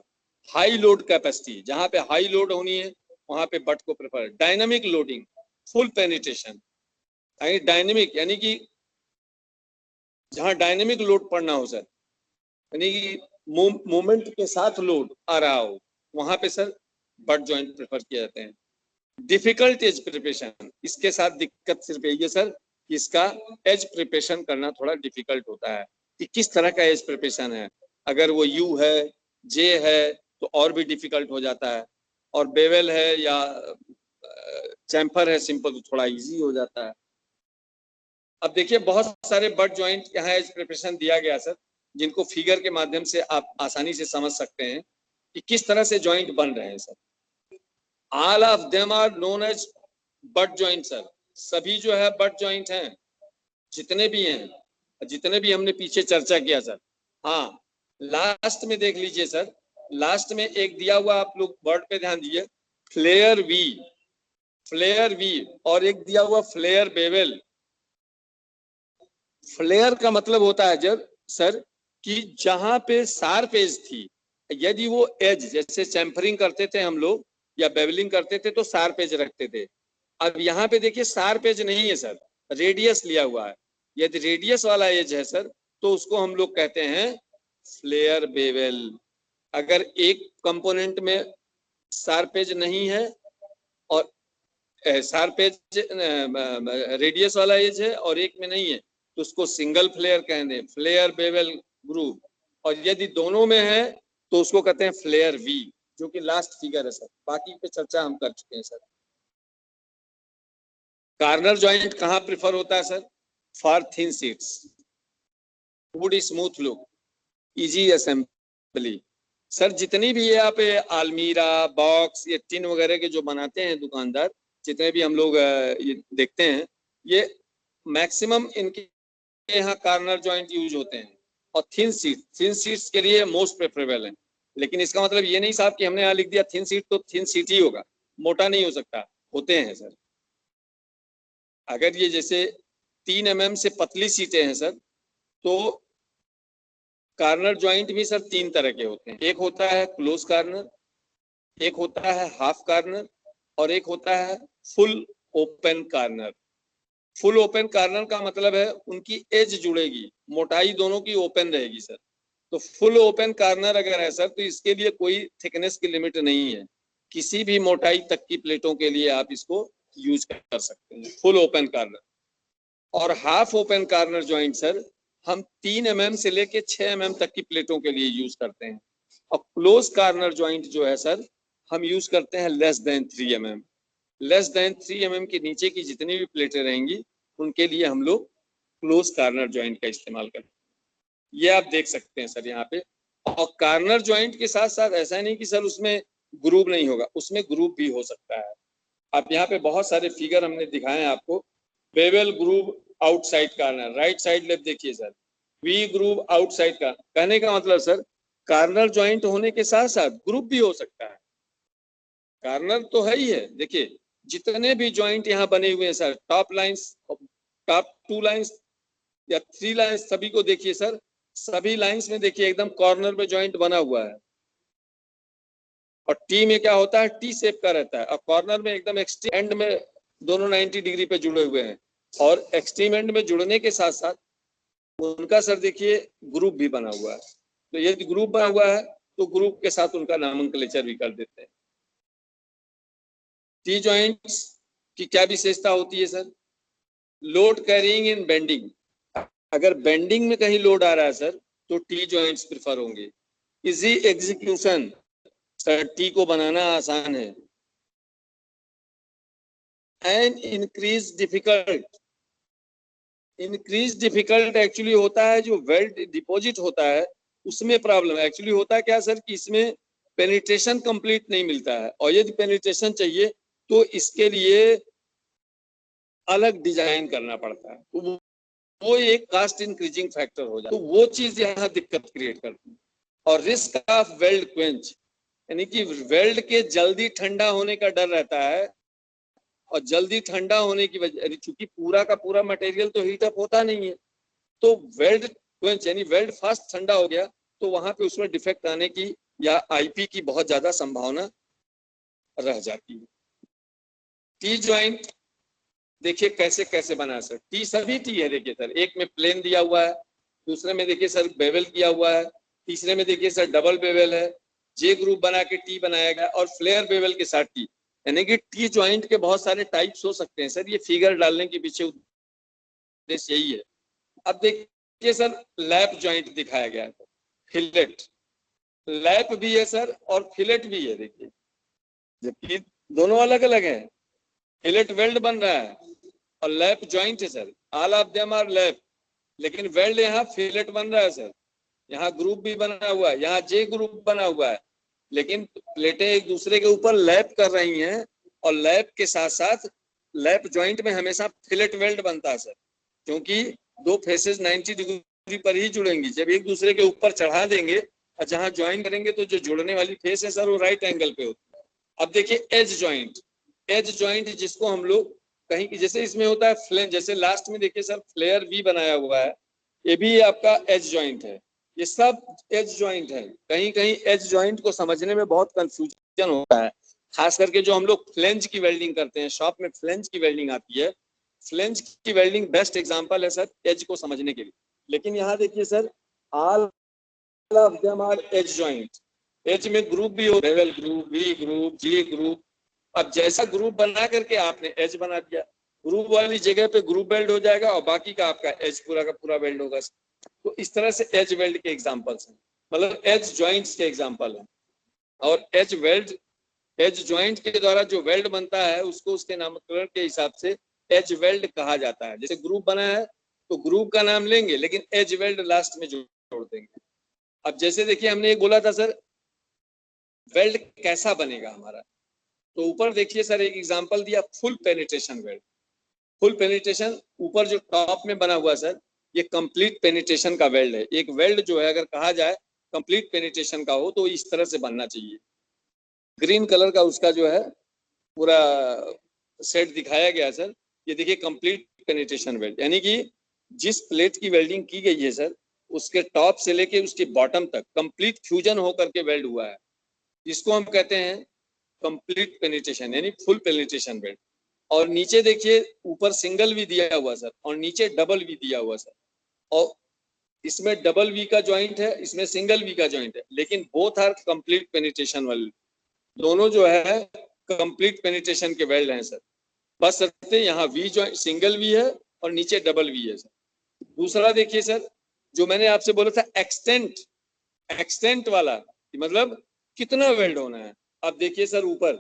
High load capacity, जहां पे हाई लोड होनी है वहां पे बट को prefer. Dynamic loading, full penetration, dynamic यानी कि जहां डायनेमिक लोड पड़ना हो सर, यानी कि मोमेंट के साथ लोड आ रहा हो, वहां पे सर बट जॉइंट प्रेफर किए जाते हैं। डिफिकल्ट एज प्रिपरेशन, इसके साथ दिक्कत सिर्फ यही है सर कि इसका एज प्रिपरेशन करना थोड़ा डिफिकल्ट होता है कि किस तरह का एज प्रिपरेशन है। अगर वो यू है, जे है तो और भी डिफिकल्ट हो जाता है, और बेवेल है या चैम्फर है सिंपल तो थोड़ा इजी हो जाता है। अब देखिए बहुत सारे बट जॉइंट यहाँ एज प्रिपरेशन दिया गया सर, जिनको फिगर के माध्यम से आप आसानी से समझ सकते हैं कि किस तरह से जॉइंट बन रहे हैं sir. All of them are known as butt joint sir. सभी जो है बट जॉइंट हैं, जितने भी हैं, जितने भी हमने पीछे चर्चा किया सर। हाँ लास्ट में देख लीजिए सर, लास्ट में एक दिया हुआ, आप लोग वर्ड पे ध्यान दीजिए, फ्लेयर वी, फ्लेयर वी, और एक दिया हुआ फ्लेयर बेवेल। फ्लेयर का मतलब होता है जब सर कि जहां पे शार्प एज थी, यदि वो एज जैसे चैम्फरिंग करते थे हम लोग या बेवलिंग करते थे तो शार्प एज रखते थे। अब यहाँ पे देखिए शार्प एज नहीं है सर, रेडियस लिया हुआ है। यदि रेडियस वाला एज है सर तो उसको हम लोग कहते हैं फ्लेयर बेवेल। अगर एक कंपोनेंट में शार्प एज नहीं है और शार्प एज रेडियस वाला एज है और एक में नहीं है, तो उसको सिंगल फ्लेयर कहते हैं, फ्लेयर बेवल ग्रूव। और यदि दोनों में है तो उसको कहते हैं फ्लेयर वी, जो कि लास्ट फिगर है सर। बाकी पे चर्चा हम कर चुके हैं सर। कार्नर जॉइंट कहाँ प्रिफर होता है sir? For thin seats, would smooth look, easy assembly. Sir जितनी भी ये आप आलमीरा, बॉक्स, ये टिन वगैरह के जो बनाते हैं दुकानदार, जितने भी हम लोग ये देखते हैं, ये मैक्सिमम इनके यहाँ कार्नर जॉइंट यूज होते हैं। और थिन सीट्स के लिए मोस्ट प्रेफरेबल है। लेकिन इसका मतलब ये नहीं साहब कि हमने यहाँ लिख दिया थिन सीट तो थिन सीट ही होगा, मोटा नहीं हो सकता, होते हैं सर। अगर ये जैसे 3 mm से पतली सीटें हैं सर, तो कार्नर जॉइंट भी सर 3 तरह के होते हैं। एक होता है क्लोज कार्नर, एक होता है हाफ कार्नर, और एक होता है full open corner. Full open corner का मतलब है उनकी एज जुड़ेगी, मोटाई दोनों की ओपन रहेगी सर। तो फुल ओपन कार्नर अगर है सर, तो इसके लिए कोई थिकनेस की लिमिट नहीं है, किसी भी मोटाई तक की प्लेटों के लिए आप इसको यूज कर सकते हैं, फुल ओपन कार्नर। और half open corner joint sir हम 3 mm से लेके 6 mm तक की प्लेटों के लिए यूज करते हैं। और क्लोज कार्नर जॉइंट जो है सर, हम यूज करते हैं less than 3 mm। Less than 3 mm के नीचे की जितनी भी प्लेटें रहेंगी, उनके लिए हम लोग क्लोज कार्नर जॉइंट का इस्तेमाल करते हैं। ये आप देख सकते हैं सर यहाँ पे। और कार्नर जॉइंट के साथ साथ ऐसा नहीं कि सर उसमें ग्रूव नहीं होगा, उसमें ग्रूव भी हो सकता है। आप यहाँ पे बहुत सारे फिगर हमने दिखाए हैं आपको। Bevel groove outside corner, right side left देखिए सर, वी ग्रूव आउटसाइड का, कहने का मतलब सर कार्नर जॉइंट होने के साथ साथ ग्रूव भी हो सकता है। कार्नर तो है ही है, देखिए जितने भी जॉइंट यहाँ बने हुए हैं sir, top lines, top 2 lines या 3 लाइंस, सभी को देखिए सर, सभी लाइंस में देखिए एकदम कॉर्नर में जॉइंट बना हुआ है। और टी में क्या होता है, टी शेप का रहता है, और कॉर्नर में एकदम एक्सट्रीम एंड में दोनों 90 डिग्री पे जुड़े हुए हैं। और एक्सट्रीम एंड में जुड़ने के साथ साथ उनका सर देखिए ग्रुप भी बना हुआ है। तो यदि ग्रुप बना हुआ है तो ग्रुप के साथ उनका नामंकलेचर भी कर देते हैं। टी जॉइंट्स की क्या विशेषता होती है sir? Load carrying in bending, अगर बेंडिंग में कहीं लोड आ रहा है सर, तो टी जॉइंट्स प्रिफर होंगे। इजी एग्जीक्यूशन, सर टी को बनाना आसान है। एंड इंक्रीज डिफिकल्ट एक्चुअली होता है जो वेल्ड डिपॉजिट होता है, उसमें प्रॉब्लम एक्चुअली होता है क्या सर कि इसमें पेनिट्रेशन कंप्लीट नहीं मिलता है। और यदि पेनिट्रेशन चाहिए तो इसके लिए अलग डिजाइन करना पड़ता है, तो वो एक कास्ट इंक्रीजिंग फैक्टर हो जाता है। तो वो चीज यहाँ दिक्कत क्रिएट करती है। और रिस्क ऑफ वेल्ड क्वेंच, यानी कि वेल्ड के जल्दी ठंडा होने का डर रहता है। और जल्दी ठंडा होने की वजह, चूंकि पूरा का पूरा मटेरियल तो हीट अप होता नहीं है, तो वेल्ड क्वेंच यानी वेल्ड फास्ट ठंडा हो गया, तो वहां पे उसमें डिफेक्ट आने की या आईपी की बहुत ज्यादा संभावना रह जाती है। टी ज्वाइंट देखिए कैसे कैसे बना सर, टी सभी टी है देखिए सर, एक में प्लेन दिया हुआ है, दूसरे में देखिए सर बेवल किया हुआ है, तीसरे में देखिए सर डबल बेवल है, जे ग्रुप बना के टी बनाया गया, और फ्लेयर बेवल के साथ टी। यानी कि टी ज्वाइंट के बहुत सारे टाइप्स हो सकते हैं सर, ये फिगर डालने के पीछे उद्देश्य यही है। अब देखिए सर लैप ज्वाइंट दिखाया गया है, फिलेट, लैप भी है सर और फिलेट भी है, देखिए जबकि दोनों अलग अलग हैं। फिलेट वेल्ड बन रहा है और लैप ज्वाइंट है sir, all of them are lap, लेकिन वेल्ड यहाँ फिलेट बन रहा है सर। यहाँ ग्रुप भी बना हुआ है, यहाँ जे ग्रुप बना हुआ है, लेकिन प्लेटें एक दूसरे के ऊपर लैप कर रही हैं। और लैप के साथ साथ लैप ज्वाइंट में हमेशा फिलेट वेल्ड बनता है सर, क्योंकि दो फेसेस 90 डिग्री पर ही जुड़ेंगी। जब एक दूसरे के ऊपर चढ़ा देंगे और जहां ज्वाइन करेंगे तो जो जुड़ने वाली फेस है सर वो राइट एंगल पे होती है। अब देखिए एज ज्वाइंट, एज ज्वाइंट जिसको हम लोग कहीं की, जैसे इसमें होता है फ्लेन, जैसे लास्ट में देखिए सर फ्लेयर वी बनाया हुआ है, ये भी आपका एज ज्वाइंट है, ये सब एज ज्वाइंट है। कहीं कहीं एज ज्वाइंट को समझने में बहुत कंफ्यूजन होता है, खास करके जो हम लोग फ्लेंज की वेल्डिंग करते हैं, शॉप में फ्लेंज की वेल्डिंग आती है, फ्लेंज की वेल्डिंग बेस्ट एग्जांपल है सर एज को समझने के लिए। लेकिन यहाँ देखिए sir all of them are edge joint, edge में ग्रुप भी हो, bevel group, V group, J group, अब जैसा ग्रुप बना करके आपने एज बना दिया, ग्रुप वाली जगह पे ग्रुप वेल्ड हो जाएगा और बाकी का आपका एज पूरा का पूरा वेल्ड होगा। तो इस तरह से एज वेल्ड के एग्जांपल्स हैं, मतलब एज जॉइंट्स के एग्जांपल हैं। और एज वेल्ड, एज जॉइंट के द्वारा जो वेल्ड बनता है उसको उसके नामकरण के हिसाब से एज वेल्ड कहा जाता है। जैसे ग्रुप बना है तो ग्रुप का नाम लेंगे लेकिन एज वेल्ड लास्ट में जोड़ देंगे। अब जैसे देखिए हमने एक बोला था सर वेल्ड कैसा बनेगा हमारा, तो ऊपर देखिए सर एक एग्जांपल दिया full penetration weld. Full penetration ऊपर जो टॉप में बना हुआ सर ये कंप्लीट पेनिट्रेशन का वेल्ड है। एक वेल्ड जो है अगर कहा जाए कंप्लीट पेनिट्रेशन का हो तो इस तरह से बनना चाहिए। ग्रीन कलर का उसका जो है पूरा सेट दिखाया गया सर। ये देखिए कंप्लीट पेनिट्रेशन वेल्ड, यानी कि जिस प्लेट की वेल्डिंग की गई है सर उसके टॉप से लेके उसके बॉटम तक कंप्लीट फ्यूजन होकर के वेल्ड हुआ है, इसको हम कहते हैं कंप्लीट पेनिट्रेशन यानी फुल पेनिट्रेशन वेल्ड। और नीचे देखिए ऊपर सिंगल भी दिया हुआ सर और नीचे डबल भी दिया हुआ सर, और इसमें डबल वी का जॉइंट है, इसमें सिंगल वी का जॉइंट है, लेकिन both are complete penetration weld. दोनों जो है कंप्लीट पेनिट्रेशन के वेल्ड हैं सर। बस सकते यहाँ वी जॉइंट सिंगल वी है और नीचे डबल वी है सर। दूसरा देखिए सर जो मैंने आपसे बोला था एक्सटेंट, एक्सटेंट वाला मतलब कितना वेल्ड होना है। अब देखिए सर ऊपर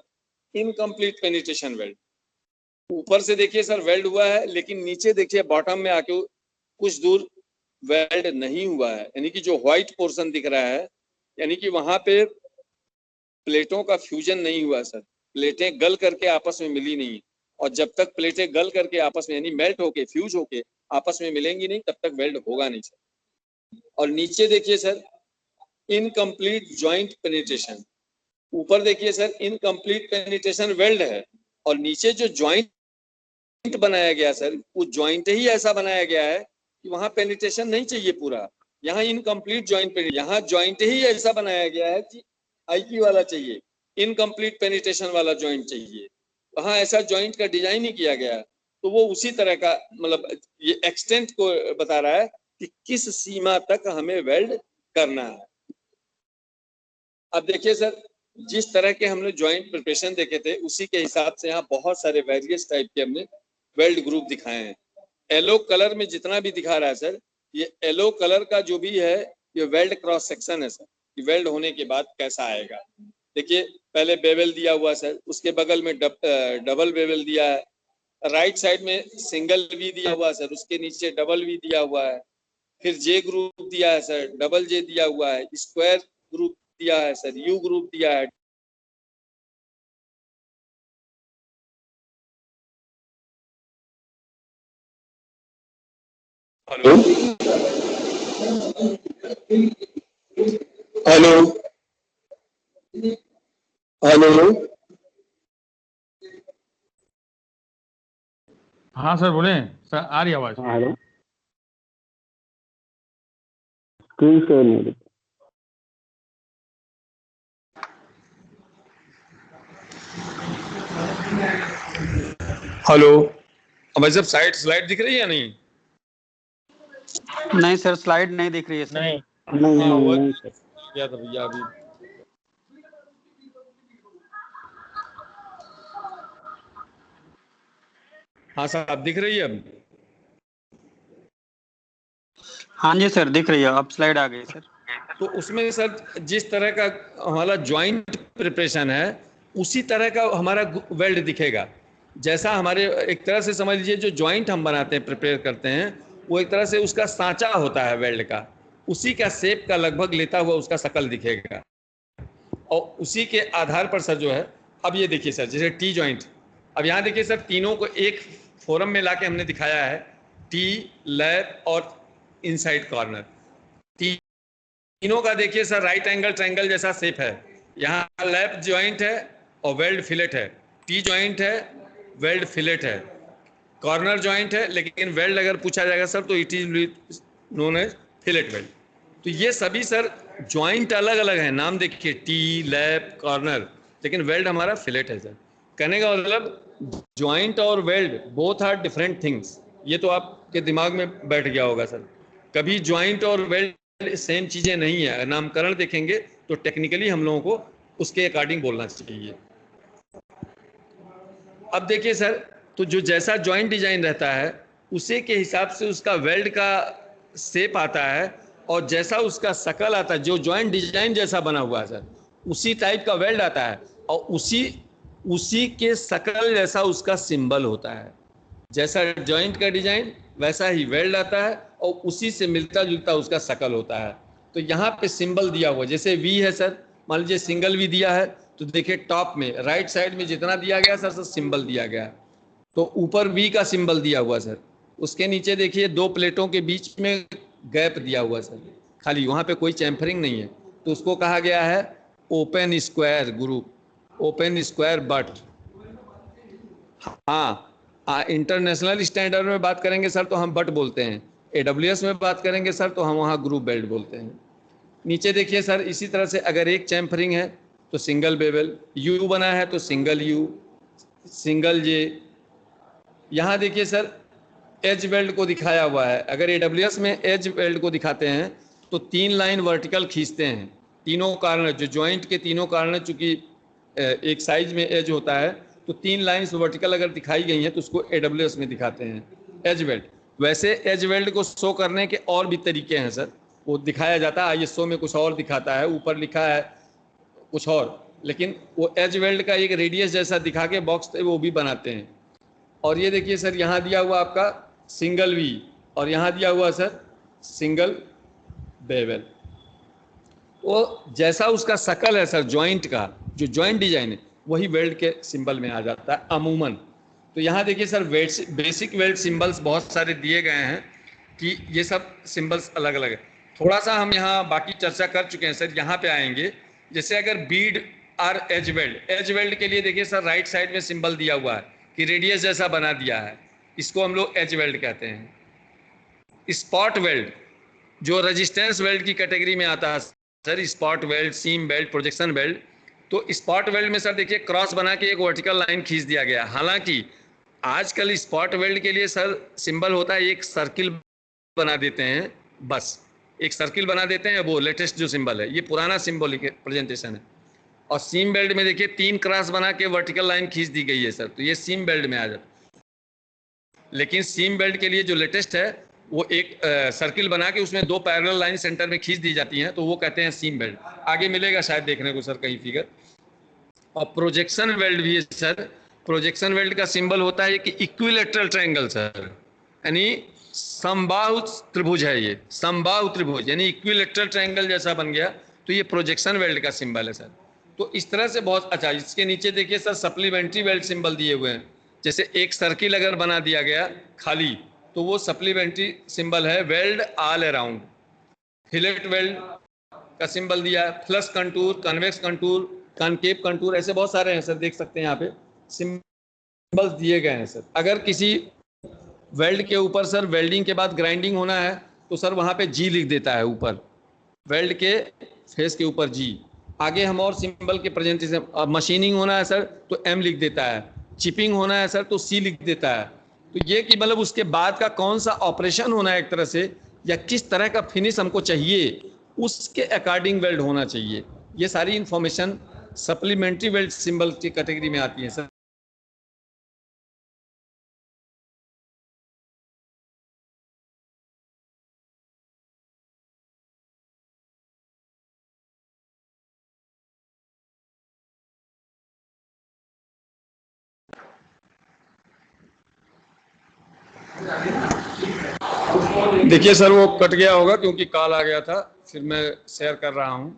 इनकम्प्लीट पेनिट्रेशन वेल्ड, ऊपर से देखिए सर वेल्ड हुआ है लेकिन नीचे देखिए बॉटम में आके कुछ दूर वेल्ड नहीं हुआ है, यानी कि जो व्हाइट पोर्शन दिख रहा है यानी कि वहां पे प्लेटों का फ्यूजन नहीं हुआ सर, प्लेटें गल करके आपस में मिली नहीं। और जब तक प्लेटें गल करके आपस में यानी मेल्ट होके फ्यूज होके आपस में मिलेंगी नहीं तब तक वेल्ड होगा नहीं सर। और नीचे देखिए सर इनकम्प्लीट जॉइंट पेनिट्रेशन, ऊपर देखिए सर इनकम्प्लीट पेनिट्रेशन वेल्ड है और नीचे जो जॉइंट बनाया गया सर वो जॉइंट ही ऐसा बनाया गया है कि वहां पेनिट्रेशन नहीं चाहिए पूरा, यहाँ इनकम्प्लीट जॉइंट, यहाँ जॉइंट ही ऐसा बनाया गया है कि आईपी वाला चाहिए, इनकम्प्लीट पेनिट्रेशन वाला जॉइंट चाहिए, वहां ऐसा जॉइंट का डिजाइन ही किया गया है। तो वो उसी तरह का मतलब ये एक्सटेंट को बता रहा है कि किस सीमा तक हमें वेल्ड करना है। अब देखिए सर जिस तरह के हमने जॉइंट प्रिपरेशन देखे थे उसी के हिसाब से यहाँ बहुत सारे वेरियस टाइप के हमने वेल्ड ग्रुप दिखाए हैं। येलो कलर में जितना भी दिखा रहा है सर ये येलो कलर का जो भी है ये वेल्ड क्रॉस सेक्शन है सर, वेल्ड होने के बाद कैसा आएगा। देखिए पहले बेवल दिया हुआ सर, उसके बगल में डबल बेवल दिया है, राइट साइड में सिंगल वी दिया हुआ सर, उसके नीचे डबल वी दिया हुआ है, फिर जे ग्रुप दिया है सर, डबल जे दिया हुआ है, स्क्वायर ग्रुप दिया है सर, यू ग्रुप दिया है। हेलो हेलो हेलो हाँ सर बोले सर, आ रही आवाज। हेलो स्क्रीन शेयर नहीं हो रही। हेलो भाई साहब साइड स्लाइड दिख रही है या नहीं? नहीं सर स्लाइड नहीं दिख रही है सर। नहीं नहीं हाँ वो नहीं सर। क्या था भैया अभी हाँ साहब दिख रही है अब? हाँ जी सर दिख रही है, अब स्लाइड आ गई सर। तो उसमें सर जिस तरह का हमारा जॉइंट प्रिपरेशन है उसी तरह का हमारा वेल्ड दिखेगा। जैसा हमारे एक तरह से समझ लीजिए जो जॉइंट हम बनाते हैं प्रिपेयर करते हैं वो एक तरह से उसका सांचा होता है वेल्ड का, उसी का शेप का लगभग लेता हुआ उसका शकल दिखेगा। और उसी के आधार पर सर जो है अब ये देखिए सर जैसे टी जॉइंट, अब यहाँ देखिए सर तीनों को एक फोरम में लाके हमने दिखाया है, टी लैप और इनसाइड कॉर्नर। तीनों का देखिए सर राइट एंगल ट्रायंगल जैसा शेप है, यहाँ लैप जॉइंट है और वेल्ड फिलेट है, टी जॉइंट है वेल्ड फिलेट है, कॉर्नर जॉइंट है लेकिन वेल्ड अगर पूछा जाएगा सर तो it is known as fillet weld. तो ये सभी सर जॉइंट अलग अलग हैं, नाम देखिए टी लैप कॉर्नर, लेकिन वेल्ड हमारा फिलेट है सर। कहने का मतलब जॉइंट और weld both are different things, ये तो आपके दिमाग में बैठ गया होगा सर। कभी जॉइंट और वेल्ड सेम चीज़ें नहीं है, अगर नामकरण देखेंगे तो टेक्निकली हम लोगों को उसके अकॉर्डिंग बोलना चाहिए। अब देखिए सर, तो जो जैसा जॉइंट डिजाइन रहता है उसी के हिसाब से उसका वेल्ड का शेप आता है, और जैसा उसका शकल आता है, जो जॉइंट डिजाइन जैसा बना हुआ है सर, उसी टाइप का वेल्ड आता है, और उसी के शकल जैसा उसका सिंबल होता है। जैसा जॉइंट का डिजाइन वैसा ही वेल्ड आता है, और उसी से मिलता जुलता उसका शकल होता है। तो यहाँ पे सिंबल दिया हुआ, जैसे वी है सर, मान लीजिए सिंगल वी दिया है, तो देखिए टॉप में राइट साइड में जितना दिया गया सर, सिंबल दिया गया, तो ऊपर वी का सिंबल दिया हुआ सर, उसके नीचे देखिए 2 प्लेटों के बीच में गैप दिया हुआ सर, खाली, वहाँ पे कोई चैम्फरिंग नहीं है, तो उसको कहा गया है open square group, open square but. हाँ, इंटरनेशनल स्टैंडर्ड में बात करेंगे सर तो हम बट बोलते हैं, AWS में बात करेंगे सर तो हम वहाँ ग्रुप बेल्ट बोलते हैं। नीचे देखिए सर, इसी तरह से अगर एक चैम्फरिंग है तो सिंगल बेवल, यू बना है तो सिंगल यू, सिंगल जे। यहाँ देखिए सर, एज वेल्ड को दिखाया हुआ है, अगर AWS में एज वेल्ड को दिखाते हैं तो 3 लाइन वर्टिकल खींचते हैं, तीनों कारण, जो जॉइंट के तीनों कारण, चूंकि एक साइज में एज होता है, तो 3 लाइन्स वर्टिकल अगर दिखाई गई हैं तो उसको AWS में दिखाते हैं एज वेल्ड। वैसे एज वेल्ड को शो करने के और भी तरीके हैं सर, वो दिखाया जाता है, ISO में कुछ और दिखाता है, ऊपर लिखा है कुछ और, लेकिन वो एज वेल्ड का एक रेडियस जैसा दिखा के बॉक्स वो भी बनाते हैं। और ये देखिए सर, यहाँ दिया हुआ आपका सिंगल वी, और यहाँ दिया हुआ सर सिंगल बेवल। वो जैसा उसका शकल है सर जॉइंट का, जो जॉइंट डिजाइन है वही वेल्ड के सिंबल में आ जाता है अमूमन। तो यहाँ देखिए सर, बेसिक वेल्ड सिंबल्स बहुत सारे दिए गए हैं कि ये सब सिंबल्स अलग अलग है। थोड़ा सा हम यहाँ बाकी चर्चा कर चुके हैं सर, यहाँ पे आएंगे। जैसे अगर बीड आर एज वेल्ड के लिए देखिए सर, राइट साइड में सिंबल दिया हुआ है कि रेडियस जैसा बना दिया है, इसको हम लोग एज वेल्ड कहते हैं। स्पॉट वेल्ड जो रेजिस्टेंस वेल्ड की कैटेगरी में आता है सर, स्पॉट वेल्ड, सीम वेल्ड, प्रोजेक्शन वेल्ड। तो स्पॉट वेल्ड में सर देखिए क्रॉस बना के एक वर्टिकल लाइन खींच दिया गया। हालांकि आजकल स्पॉट वेल्ड के लिए सर सिंबल होता है, एक सर्किल बना देते हैं, बस एक सर्किल बना देते हैं, वो लेटेस्ट जो सिंबल है, ये पुराना सिंबॉलिक प्रेजेंटेशन है। और सीम बेल्ट में देखिए 3 क्रॉस बना के वर्टिकल लाइन खींच दी गई है सर, तो ये सीम बेल्ट में आ जाता। लेकिन सीम बेल्ट के लिए जो लेटेस्ट है वो एक सर्किल बना के उसमें 2 पैरेलल लाइन सेंटर में खींच दी जाती हैं, तो वो कहते हैं सीम बेल्ट। आगे मिलेगा शायद देखने को सर कहीं फिगर। और प्रोजेक्शन वेल्ड भी है सर, प्रोजेक्शन वेल्ड का सिंबल होता है कि इक्विलेटरल ट्रायंगल सर, यानी समबाहु त्रिभुज है, ये समबाहु त्रिभुज यानी इक्विलेटरल ट्रायंगल जैसा बन गया, तो ये प्रोजेक्शन वेल्ड का सिंबल है सर। तो इस तरह से बहुत अच्छा। इसके नीचे देखिए सर, सप्लीमेंट्री वेल्ड सिंबल दिए हुए हैं। जैसे एक सर्किल अगर बना दिया गया खाली, तो वो सप्लीमेंट्री सिंबल है weld all around. Fillet weld का सिंबल दिया है, flush contour, convex contour, concave contour, ऐसे बहुत सारे हैं सर, देख सकते हैं यहाँ पे सिंबल्स दिए गए हैं सर। अगर किसी वेल्ड के ऊपर सर वेल्डिंग के बाद ग्राइंडिंग होना है तो सर वहाँ पे G लिख देता है ऊपर, वेल्ड के फेस के ऊपर G। आगे हम और सिंबल के प्रेजेंटेशन, मशीनिंग होना है सर तो M लिख देता है, चिपिंग होना है सर तो C लिख देता है। तो ये कि मतलब उसके बाद का कौन सा ऑपरेशन होना है एक तरह से, या किस तरह का फिनिश हमको चाहिए, उसके अकॉर्डिंग वेल्ड होना चाहिए। ये सारी इंफॉर्मेशन सप्लीमेंट्री वेल्ड सिंबल की कैटेगरी में आती है सर। देखिए सर, वो कट गया होगा क्योंकि कॉल आ गया था, फिर मैं शेयर कर रहा हूं।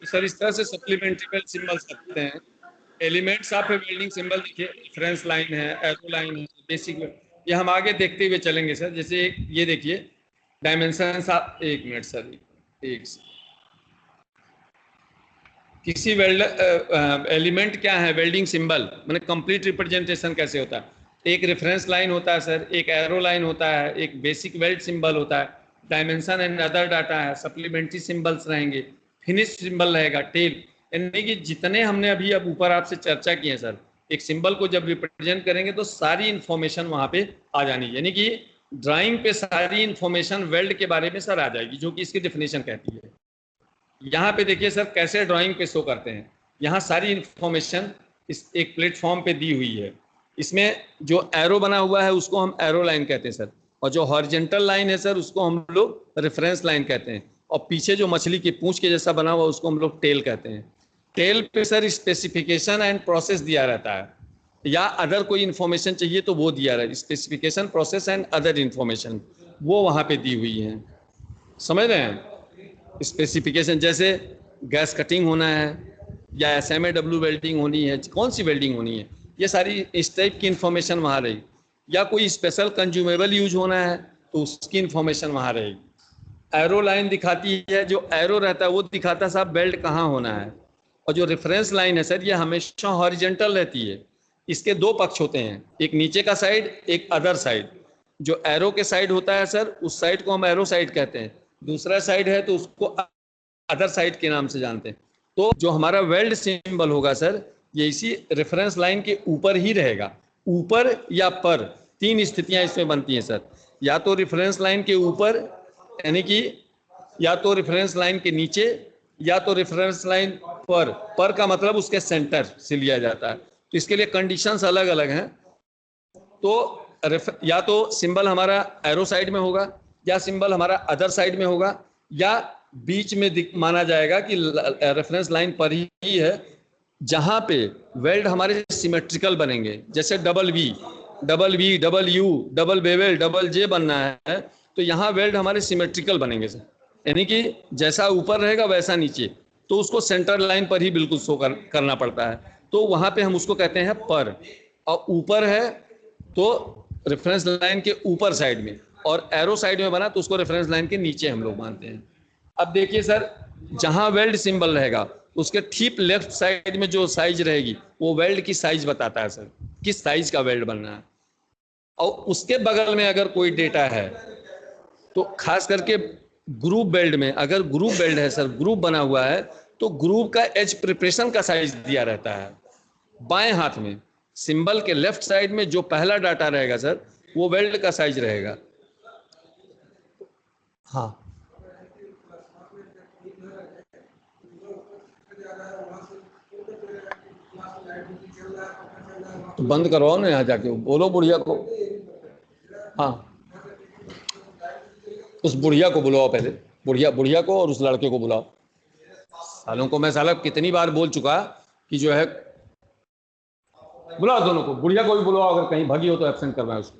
सर इस तरह से सप्लीमेंट्री वेल्ड सिंबल्स लगते हैं। Elements of A welding symbol देखिए, रेफरेंस लाइन है, एरो लाइन है, बेसिक, ये हम आगे देखते हुए चलेंगे सर। जैसे ये देखिए डायमेंशन, एक मिनट सर, एक किसी वेल्ड एलिमेंट क्या है, वेल्डिंग सिंबल मैंने कंप्लीट रिप्रेजेंटेशन कैसे होता है। एक रेफरेंस लाइन होता है सर, एक एरो लाइन होता है, एक बेसिक वेल्ड सिंबल होता है, डायमेंशन एंड अदर डाटा है, सप्लीमेंट्री सिंबल्स रहेंगे, फिनिश सिंबल रहेगा, टेल। यानी कि जितने हमने अभी अब ऊपर आपसे चर्चा की है सर, एक सिंबल को जब रिप्रेजेंट करेंगे तो सारी इंफॉर्मेशन वहां पे आ जानी, यानी कि ड्राइंग पे सारी इंफॉर्मेशन वेल्ड के बारे में सर आ जाएगी, जो कि इसकी डेफिनेशन कहती है। यहाँ पे देखिए सर कैसे ड्राइंग पे शो करते हैं। यहाँ सारी इंफॉर्मेशन इस एक प्लेटफॉर्म पे दी हुई है। इसमें जो एरो बना हुआ है उसको हम एरो लाइन कहते हैं सर, और जो हॉरिजॉन्टल लाइन है सर उसको हम लोग रेफरेंस लाइन कहते हैं, और पीछे जो मछली की पूंछ के जैसा बना हुआ उसको हम लोग टेल कहते हैं। टेल पे सर स्पेसिफिकेशन एंड प्रोसेस दिया रहता है, या अदर कोई इन्फॉर्मेशन चाहिए तो वो दिया रहता है। Specification, process and other information वो वहाँ पे दी हुई है, समझ रहे हैं। स्पेसिफिकेशन जैसे गैस कटिंग होना है या SMAW वेल्डिंग होनी है, कौन सी वेल्डिंग होनी है, ये सारी इस टाइप की इन्फॉर्मेशन वहाँ रहेगी। या कोई स्पेशल कंज्यूमेबल यूज होना है तो उसकी इन्फॉर्मेशन वहाँ रहेगी। एरो लाइन दिखाती है, जो एरो रहता है वो दिखाता है साहब बेल्ट कहाँ होना है। और जो रेफरेंस लाइन है सर ये हमेशा हॉरिजॉन्टल रहती है। इसके दो पक्ष होते हैं, एक नीचे का साइड, एक अदर साइड। जो एरो के साइड होता है सर उस साइड को हम एरो साइड कहते हैं, दूसरा साइड है तो उसको अदर साइड के नाम से जानते हैं। तो जो हमारा वेल्ड सिंबल होगा सर ये इसी रेफरेंस लाइन के ऊपर ही रहेगा। ऊपर या पर, तीन स्थितियां इसमें बनती हैं सर, या तो रेफरेंस लाइन के ऊपर यानी कि या तो रेफरेंस लाइन के नीचे, या तो रेफरेंस लाइन पर का मतलब उसके सेंटर से लिया जाता है। तो इसके लिए कंडीशंस अलग अलग हैं। तो या तो सिंबल हमारा एरो साइड में होगा, या सिंबल हमारा अदर साइड में होगा, या बीच में माना जाएगा कि रेफरेंस लाइन पर ही है, जहां पे वेल्ड हमारे सिमेट्रिकल बनेंगे। जैसे double V, double U, double bevel, double J बनना है तो यहाँ वेल्ड हमारे सिमेट्रिकल बनेंगे सर, यानी कि जैसा ऊपर रहेगा वैसा नीचे, तो उसको सेंटर लाइन पर ही बिल्कुल शो करना पड़ता है। तो वहाँ पे हम उसको कहते हैं पर। और ऊपर है तो रेफरेंस लाइन के ऊपर साइड में, और एरो साइड में बना तो उसको रेफरेंस लाइन के नीचे हम लोग मानते हैं। अब देखिए सर जहाँ वेल्ड सिंबल रहेगा उसके ठीक लेफ्ट साइड में जो साइज रहेगी वो वेल्ड की साइज बताता है सर, किस साइज का वेल्ड बनना है। और उसके बगल में अगर कोई डेटा है तो खास करके ग्रुप वेल्ड में, अगर ग्रुप वेल्ड है सर, ग्रुप बना हुआ है तो ग्रुप का एज प्रिपरेशन का साइज दिया रहता है। बाएं हाथ में सिंबल के लेफ्ट साइड में जो पहला डाटा रहेगा सर वो वेल्ड का साइज रहेगा। हाँ तो बंद करवाओ ना, यहाँ जाके बोलो बुढ़िया को। हाँ उस बुढ़िया को बुलाओ पहले, बुढ़िया को और उस लड़के को बुलाओ। सालों को मैं साला कितनी बार बोल चुका कि जो है बुलाओ दोनों को, बुढ़िया को भी बुलाओ, अगर कहीं भगी हो तो एब्सेंट करवाए उसको।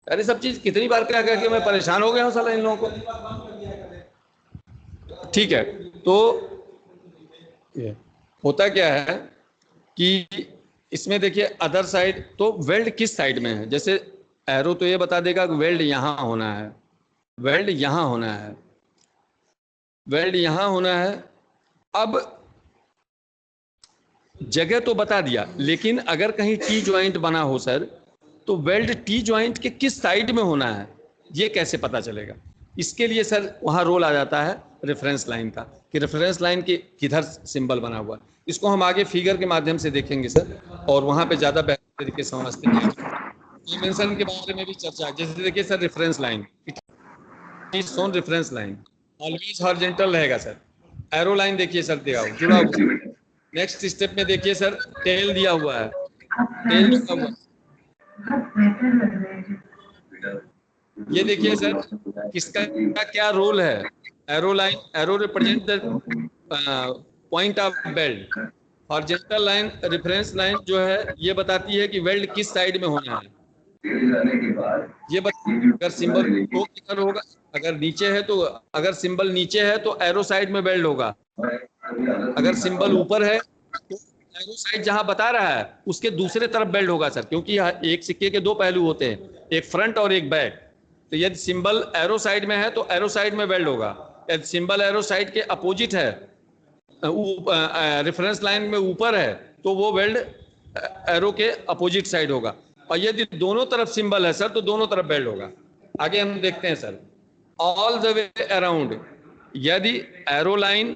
अरे सब चीज कितनी बार क्या कह के मैं परेशान हो गया हूँ साला इन लोगों को। ठीक है, तो होता क्या है कि इसमें देखिए अदर साइड, तो वेल्ड किस साइड में है। जैसे एरो तो ये बता देगा कि वेल्ड यहाँ होना है, वेल्ड यहाँ होना है, वेल्ड यहाँ होना है। अब जगह तो बता दिया, लेकिन अगर कहीं टी ज्वाइंट बना हो सर तो वेल्ड टी ज्वाइंट के किस साइड में होना है ये कैसे पता चलेगा। इसके लिए सर वहाँ रोल आ जाता है रेफरेंस लाइन का, कि रेफरेंस लाइन के किधर सिंबल बना हुआ है। इसको हम आगे फिगर के माध्यम से देखेंगे सर, और वहाँ पे ज़्यादा बेहतर तरीके से समझते हैं। डायमेंशन के बारे में भी चर्चा, जैसे देखिए सर रेफरेंस लाइन, सोन रेफरेंस लाइन ऑलवेज हॉरिजॉन्टल रहेगा सर। एरो लाइन देखिए सर दिया हुआ जुड़ा हुआ। नेक्स्ट स्टेप में देखिए सर टेल दिया हुआ है, टेल दिया हुआ है। ये देखिए सर किसका क्या रोल है। Arrow line, arrow represent the point of weld. Horizontal line, reference line जो है ये बताती है कि वेल्ड किस साइड में होना है। ये अगर सिंबल तो किधर होगा, अगर नीचे है तो, अगर सिंबल नीचे है तो एरो साइड में वेल्ड होगा, अगर सिंबल ऊपर है तो एरो साइड जहां बता रहा है उसके दूसरे तरफ बेल्ट होगा सर, क्योंकि एक सिक्के के दो पहलू होते हैं, एक फ्रंट और एक बैक। तो यदि सिंबल एरो साइड में है तो एरो साइड में बेल्ट होगा, यदि सिंबल एरो साइड के अपोजिट है, रेफरेंस लाइन में ऊपर है, तो वो बेल्ट एरो के अपोजिट साइड होगा। और यदि दोनों तरफ सिंबल है सर तो दोनों तरफ बेल्ट होगा। आगे हम देखते हैं sir all the way around, यदि एरो लाइन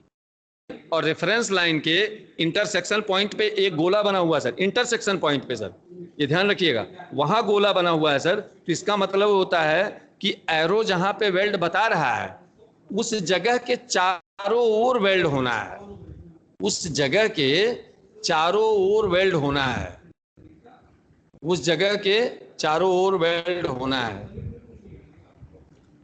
और रेफरेंस लाइन के इंटरसेक्शन पॉइंट पे एक गोला बना हुआ है सर, इंटरसेक्शन पॉइंट पे सर, ये ध्यान रखिएगा, वहां गोला बना हुआ है सर। तो इसका मतलब होता है कि एरो जहां पे वेल्ड बता रहा है उस जगह के चारों ओर वेल्ड होना है, उस जगह के चारों ओर वेल्ड होना है, उस जगह के चारों ओर वेल्ड होना है।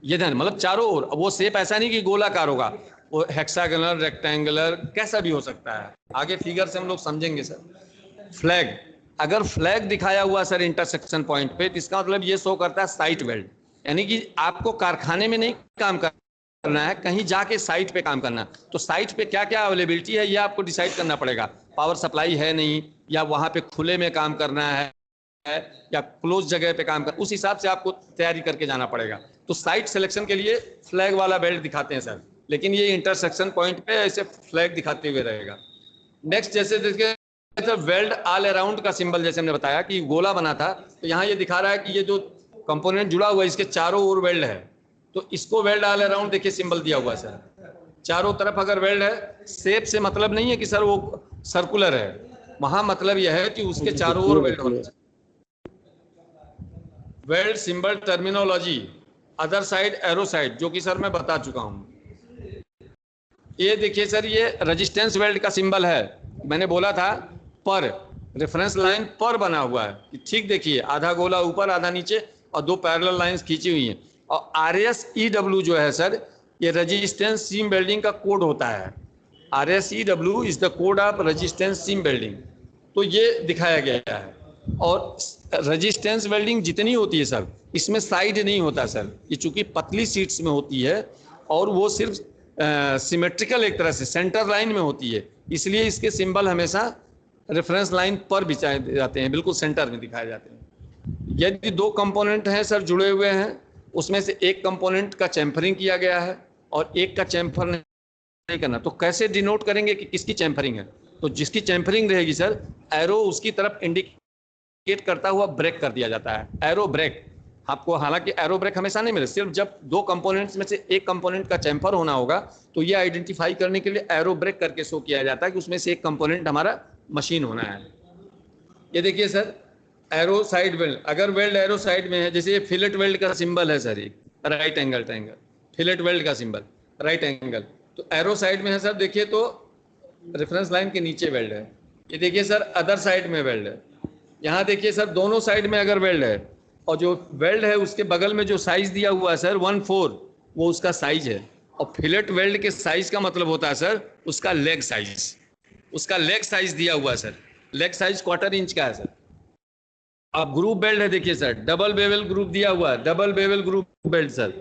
ये ध्यान, मतलब चारों ओर। वो शेप ऐसा नहीं कि गोलाकार होगा, वो हेक्सागोनल, रेक्टेंगुलर, कैसा भी हो सकता है। आगे फिगर से हम लोग समझेंगे सर। फ्लैग, अगर फ्लैग दिखाया हुआ सर इंटरसेक्शन पॉइंट पे, तो इसका मतलब ये शो करता है साइट वेल्ड, यानी कि आपको कारखाने में नहीं काम करना है, कहीं जाके साइट पे काम करना। तो साइट पे क्या क्या अवेलेबिलिटी है ये आपको डिसाइड करना पड़ेगा। पावर सप्लाई है नहीं, या वहां पे खुले में काम करना है या क्लोज जगह पे काम कर, उस हिसाब से आपको तैयारी करके जाना पड़ेगा। तो साइट सिलेक्शन के लिए फ्लैग वाला बेल्ट दिखाते हैं सर, लेकिन ये इंटरसेक्शन पॉइंट पे ऐसे फ्लैग दिखाते हुए रहेगा। नेक्स्ट जैसे देखिए सर, वेल्ड ऑल अराउंड का सिंबल, जैसे हमने बताया कि गोला बना था, तो यहाँ ये दिखा रहा है कि ये जो कंपोनेंट जुड़ा हुआ है इसके चारों ओर वेल्ड है, तो इसको वेल्ड ऑल अराउंड देखिए सिंबल दिया हुआ है सर। चारों तरफ अगर वेल्ड है, शेप से मतलब नहीं है कि सर वो सर्कुलर है, वहां मतलब यह है कि उसके चारों ओर वेल्ड होना चाहिए। Weld symbol terminology, other side, arrow side, जो कि सर मैं बता चुका हूं। ये देखिए सर, ये रेजिस्टेंस वेल्ड का सिंबल है, मैंने बोला था पर, रेफरेंस लाइन पर बना हुआ है, ठीक देखिए, आधा गोला ऊपर आधा नीचे और दो पैरेलल लाइंस खींची हुई हैं। और RSEW जो है सर, ये रेजिस्टेंस सीम वेल्डिंग का कोड होता है। RSEW is the code of resistance seam welding. तो ये दिखाया गया है। और रेजिस्टेंस वेल्डिंग जितनी होती है सर, इसमें साइड नहीं होता सर, ये चूंकि पतली शीट्स में होती है और वो सिर्फ सिमेट्रिकल एक तरह से सेंटर लाइन में होती है, इसलिए इसके सिंबल हमेशा रेफरेंस लाइन पर बिछाए जाते हैं, बिल्कुल सेंटर में दिखाए जाते हैं। यदि दो कंपोनेंट हैं सर जुड़े हुए हैं, उसमें से एक कंपोनेंट का चैम्फरिंग किया गया है और एक का चैम्फर नहीं करना, तो कैसे डिनोट करेंगे कि किसकी चैम्फरिंग है? तो जिसकी चैम्फरिंग रहेगी सर, एरो उसकी तरफ इंडिकेट करता हुआ ब्रेक कर दिया जाता है, एरो ब्रेक। आपको हालांकि एरो ब्रेक हमेशा नहीं मिले, सिर्फ जब दो कंपोनेंट्स में से एक कंपोनेंट का चैम्फर होना होगा तो ये आइडेंटिफाई करने के लिए एरो ब्रेक करके शो किया जाता है कि उसमें से एक कंपोनेंट हमारा मशीन होना है। ये देखिए सर, एरो साइड वेल्ड, अगर वेल्ड एरो साइड में है, जैसे ये फिलेट वेल्ड का सिंबल है सर, एक right angle triangle, fillet weld का सिंबल राइट एंगल, तो एरो साइड में है सर, देखिए तो रेफरेंस लाइन के नीचे वेल्ड है। ये देखिए सर, अदर साइड में वेल्ड है। यहाँ देखिए सर, दोनों साइड में अगर वेल्ड है और जो वेल्ड है उसके बगल में जो साइज दिया हुआ है सर 1/4, वो उसका साइज है। और फिलेट वेल्ड के साइज का मतलब होता है सर उसका लेग साइज, उसका लेग साइज दिया हुआ है सर, लेग साइज 1/4 इंच का है सर। अब ग्रुप बेल्ट है, देखिए सर, डबल बेवल ग्रुप दिया हुआ है, double bevel group belt sir,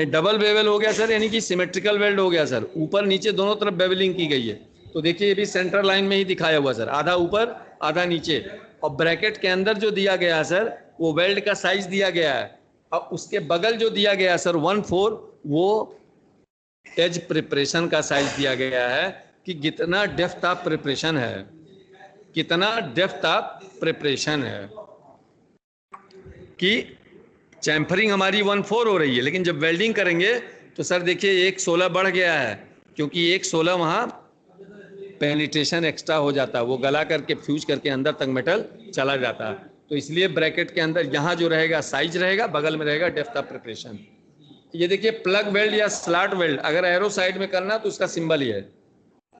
double bevel हो गया सर, यानी कि सिमेट्रिकल वेल्ड हो गया सर, ऊपर नीचे दोनों तरफ बेवलिंग की गई है। तो देखिए ये भी सेंटर लाइन में ही दिखाया हुआ सर, आधा ऊपर आधा नीचे। और ब्रैकेट के अंदर जो दिया गया है सर, वो वेल्ड का साइज दिया गया है, और उसके बगल जो दिया गया है सर 1/4, वो एज प्रिपरेशन का साइज दिया गया है कि कितना डेप्थ ऑफ प्रिपरेशन है, कितना डेप्थ ऑफ प्रिपरेशन है। कि चैम्फरिंग हमारी 1/4 हो रही है, लेकिन जब वेल्डिंग करेंगे तो सर देखिए 1/16 बढ़ गया है, क्योंकि 1/16 वहाँ पेनिट्रेशन एक्स्ट्रा हो जाता है, वो गला करके फ्यूज करके अंदर तक मेटल चला जाता है। तो इसलिए ब्रैकेट के अंदर यहाँ जो रहेगा साइज रहेगा, बगल में रहेगा डेप्थ ऑफ प्रिपरेशन। ये देखिए प्लग वेल्ड या स्लॉट वेल्ड, अगर एरो साइड में करना तो उसका सिंबल ये है,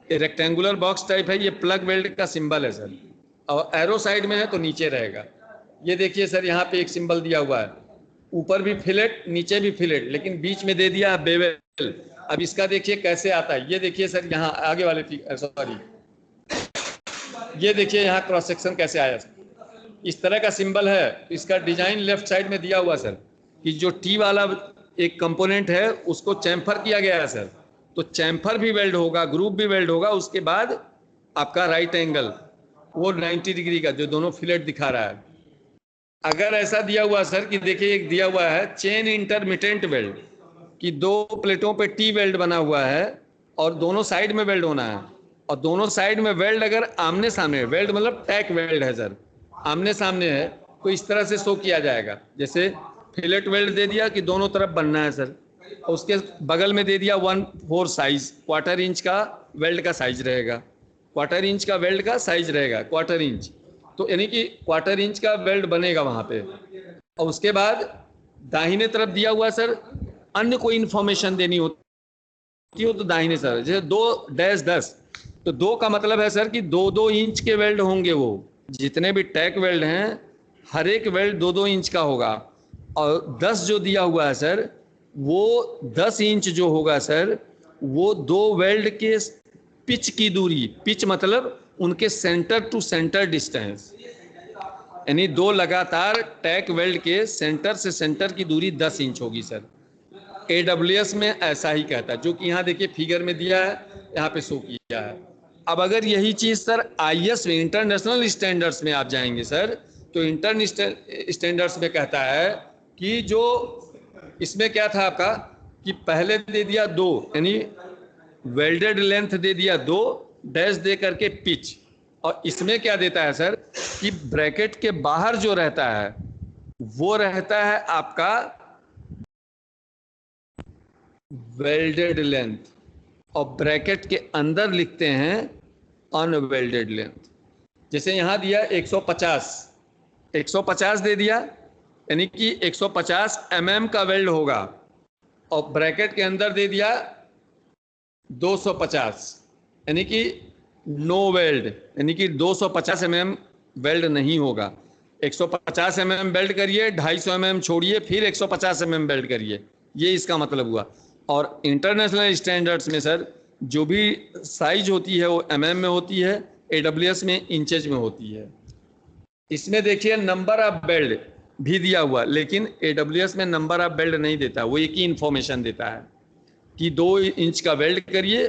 ये रेक्टेंगुलर बॉक्स टाइप है, ये प्लग वेल्ड का सिंबल है सर, और एरो साइड में है तो नीचे रहेगा। ये देखिए सर, यहाँ पे एक सिंबल दिया हुआ है, ऊपर भी फिलेट नीचे भी फिलेट, लेकिन बीच में दे दिया बेवल। अब इसका देखिए कैसे आता है, ये देखिए सर, यहाँ आगे वाले सॉरी, ये देखिए यहाँ क्रॉस सेक्शन कैसे आया सर, इस तरह का सिंबल है। इसका डिजाइन लेफ्ट साइड में दिया हुआ सर, कि जो टी वाला एक कंपोनेंट है उसको चैम्फर किया गया है सर, तो चैम्फर भी वेल्ड होगा, ग्रुप भी वेल्ड होगा, उसके बाद आपका राइट एंगल वो 90 डिग्री का जो दोनों फिलेट दिखा रहा है। अगर ऐसा दिया हुआ सर कि देखिए एक दिया हुआ है चेन इंटरमिटेंट वेल्ड, कि दो प्लेटों पे टी वेल्ड बना हुआ है और दोनों साइड में वेल्ड होना है, और दोनों साइड में वेल्ड अगर आमने सामने, वेल्ड मतलब टैक वेल्ड है सर, आमने सामने है, तो इस तरह से शो किया जाएगा। जैसे फिलेट वेल्ड दे दिया कि दोनों तरफ बनना है सर, और उसके बगल में दे दिया 1/4 साइज, क्वार्टर इंच का वेल्ड का साइज रहेगा, क्वार्टर इंच का वेल्ड का साइज रहेगा, क्वार्टर इंच, तो यानी कि क्वार्टर इंच का वेल्ड बनेगा वहाँ पे। और उसके बाद दाहिने तरफ दिया हुआ सर अन्य कोई इंफॉर्मेशन देनी होती हो तो दाहिने सर, जैसे 2-10, तो 2 का मतलब है सर कि 2-2 इंच के वेल्ड होंगे, वो जितने भी टैक वेल्ड हैं हर एक वेल्ड 2-2 इंच का होगा। और 10 जो दिया हुआ है सर, वो 10 इंच जो होगा सर, वो 2 वेल्ड के पिच की दूरी, पिच मतलब उनके सेंटर टू सेंटर डिस्टेंस, यानी 2 लगातार टैक वेल्ड के सेंटर से सेंटर की दूरी 10 इंच होगी सर। AWS में ऐसा ही कहता है, जो कि यहाँ देखिए फिगर में दिया है, यहाँ पे शो किया है। अब अगर यही चीज सर IS में इंटरनेशनल स्टैंडर्ड्स में आप जाएंगे सर, तो इंटरनेशनल स्टैंडर्ड्स में कहता है कि जो इसमें क्या था आपका कि पहले दे दिया 2, यानी वेल्डेड लेंथ दे दिया 2, डैश दे करके पिच, और इसमें क्या देता है सर कि ब्रैकेट के बाहर जो रहता है वो रहता है आपका वेल्डेड लेंथ, और ब्रैकेट के अंदर लिखते हैं अनवेल्डेड लेंथ। जैसे यहां दिया 150 दे दिया, यानी कि 150 mm का वेल्ड होगा, और ब्रैकेट के अंदर दे दिया 250, यानी कि नो वेल्ड, यानी कि 250 mm वेल्ड नहीं होगा। 150 mm वेल्ड करिए, 250 mm छोड़िए, फिर 150 mm वेल्ड करिए, ये इसका मतलब हुआ। और इंटरनेशनल स्टैंडर्ड्स में सर जो भी साइज होती है वो mm में होती है, AWS में इंचेज में होती है। इसमें देखिए नंबर ऑफ वेल्ड भी दिया हुआ, लेकिन AWS में नंबर ऑफ वेल्ड नहीं देता, वो एक ही इंफॉर्मेशन देता है कि 2 इंच का वेल्ड करिए,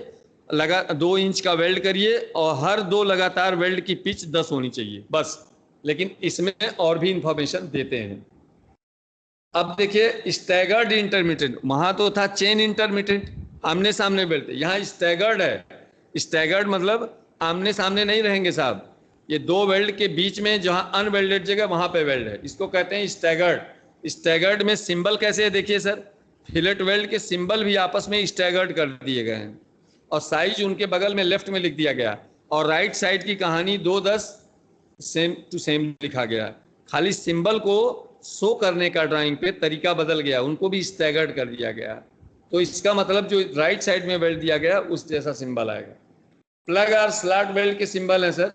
2 इंच का वेल्ड करिए, और हर 2 लगातार वेल्ड की पिच 10 होनी चाहिए, बस। लेकिन इसमें और भी इंफॉर्मेशन देते हैं। अब देखिए स्टैगर्ड इंटरमीडिएट, वहां तो था चेन इंटरमीडिएट, आमने सामने वेल्ड, यहाँ स्टैगर्ड है। स्टैगर्ड मतलब आमने सामने नहीं रहेंगे साहब, ये 2 वेल्ड के बीच में जहां अनवेल्डेड जगह वहां पे वेल्ड है, इसको कहते हैं स्टैगर्ड। स्टैगर्ड में सिंबल कैसे है देखिए सर, फिलेट वेल्ड के सिंबल भी आपस में स्टैगर्ड कर दिए गए हैं, और साइज उनके बगल में लेफ्ट में लिख दिया गया, और राइट साइड की कहानी 2-10 सेम टू सेम लिखा गया। खाली सिंबल को शो करने का ड्राइंग पे तरीका बदल गया, उनको भी स्टैगर्ड कर दिया गया। तो इसका मतलब जो राइट साइड में वेल्ड दिया गया उस जैसा सिंबल आएगा। प्लग और स्लॉट वेल्ड के सिंबल हैं सर,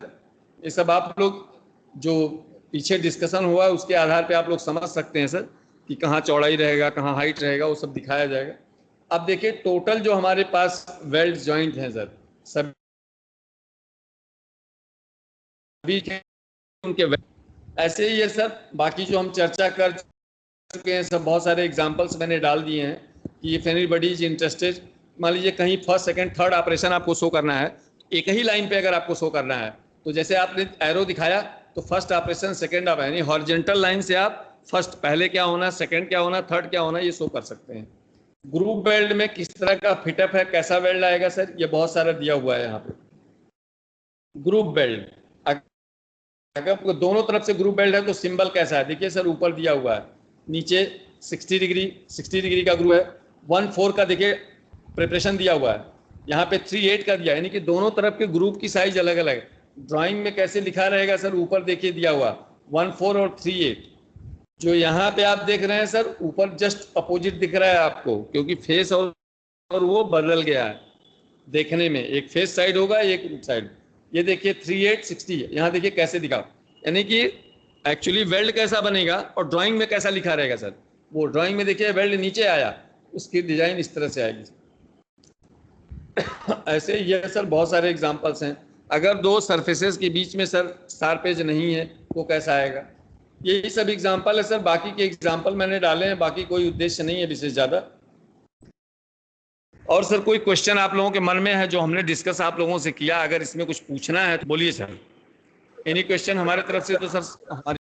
ये सब आप लोग जो पीछे डिस्कशन हुआ है उसके आधार पे आप लोग समझ सकते हैं सर कि कहाँ चौड़ाई रहेगा, कहाँ हाइट रहेगा, वो सब दिखाया जाएगा। अब देखिए टोटल जो हमारे पास वेल्ड जॉइंट हैं सर, सभी उनके ऐसे ही है सर। बाकी जो हम चर्चा कर चुके हैं सब, बहुत सारे एग्जांपल्स मैंने डाल दिए हैं कि इफ एनीबॉडी इज इंटरेस्टेड, मान लीजिए कहीं फर्स्ट सेकंड थर्ड ऑपरेशन आपको शो करना है, एक ही लाइन पे अगर आपको शो करना है, तो जैसे आपने एरो दिखाया तो फर्स्ट ऑपरेशन सेकंड ऑपरेशन, यानी हॉरिजॉन्टल लाइन से आप फर्स्ट पहले क्या होना, सेकंड क्या होना, थर्ड क्या होना, ये शो कर सकते हैं। ग्रुप वेल्ड में किस तरह का फिटअप है, कैसा वेल्ड आएगा सर, ये बहुत सारा दिया हुआ है यहाँ पे। ग्रुप वेल्ड अगर दोनों तरफ से ग्रुप वेल्ड है तो सिंबल कैसा है देखिए सर, ऊपर दिया हुआ है, नीचे 60 डिग्री का ग्रुप है, 1/4 का देखिए प्रिपरेशन दिया हुआ है, यहाँ पे 3/8 का दिया, यानी कि दोनों तरफ के ग्रुप की साइज अलग अलग है। ड्राइंग में कैसे लिखा रहेगा सर, ऊपर देखिए दिया हुआ 1/4 और 3/8। जो यहाँ पे आप देख रहे हैं सर, ऊपर जस्ट अपोजिट दिख रहा है आपको, क्योंकि फेस और वो बदल गया है देखने में, एक फेस साइड होगा एक रूट साइड। ये देखिए 3/8 60 है, यहाँ देखिए कैसे दिखा, यानी कि एक्चुअली वेल्ड कैसा बनेगा और ड्राइंग में कैसा लिखा रहेगा सर, वो ड्राइंग में देखिए वेल्ड नीचे आया, उसकी डिजाइन इस तरह से आएगी। ऐसे ये सर बहुत सारे एग्जांपल्स हैं। अगर 2 सरफेसेस के बीच में सर शार्प एज नहीं है तो कैसा आएगा, यही सब एग्जांपल है सर। बाकी के एग्जांपल मैंने डाले हैं, बाकी कोई उद्देश्य नहीं है विशेष ज्यादा। और सर कोई क्वेश्चन आप लोगों के मन में है जो हमने डिस्कस आप लोगों से किया, अगर इसमें कुछ पूछना है तो बोलिए सर। एनी क्वेश्चन हमारे तरफ से तो सर हमारी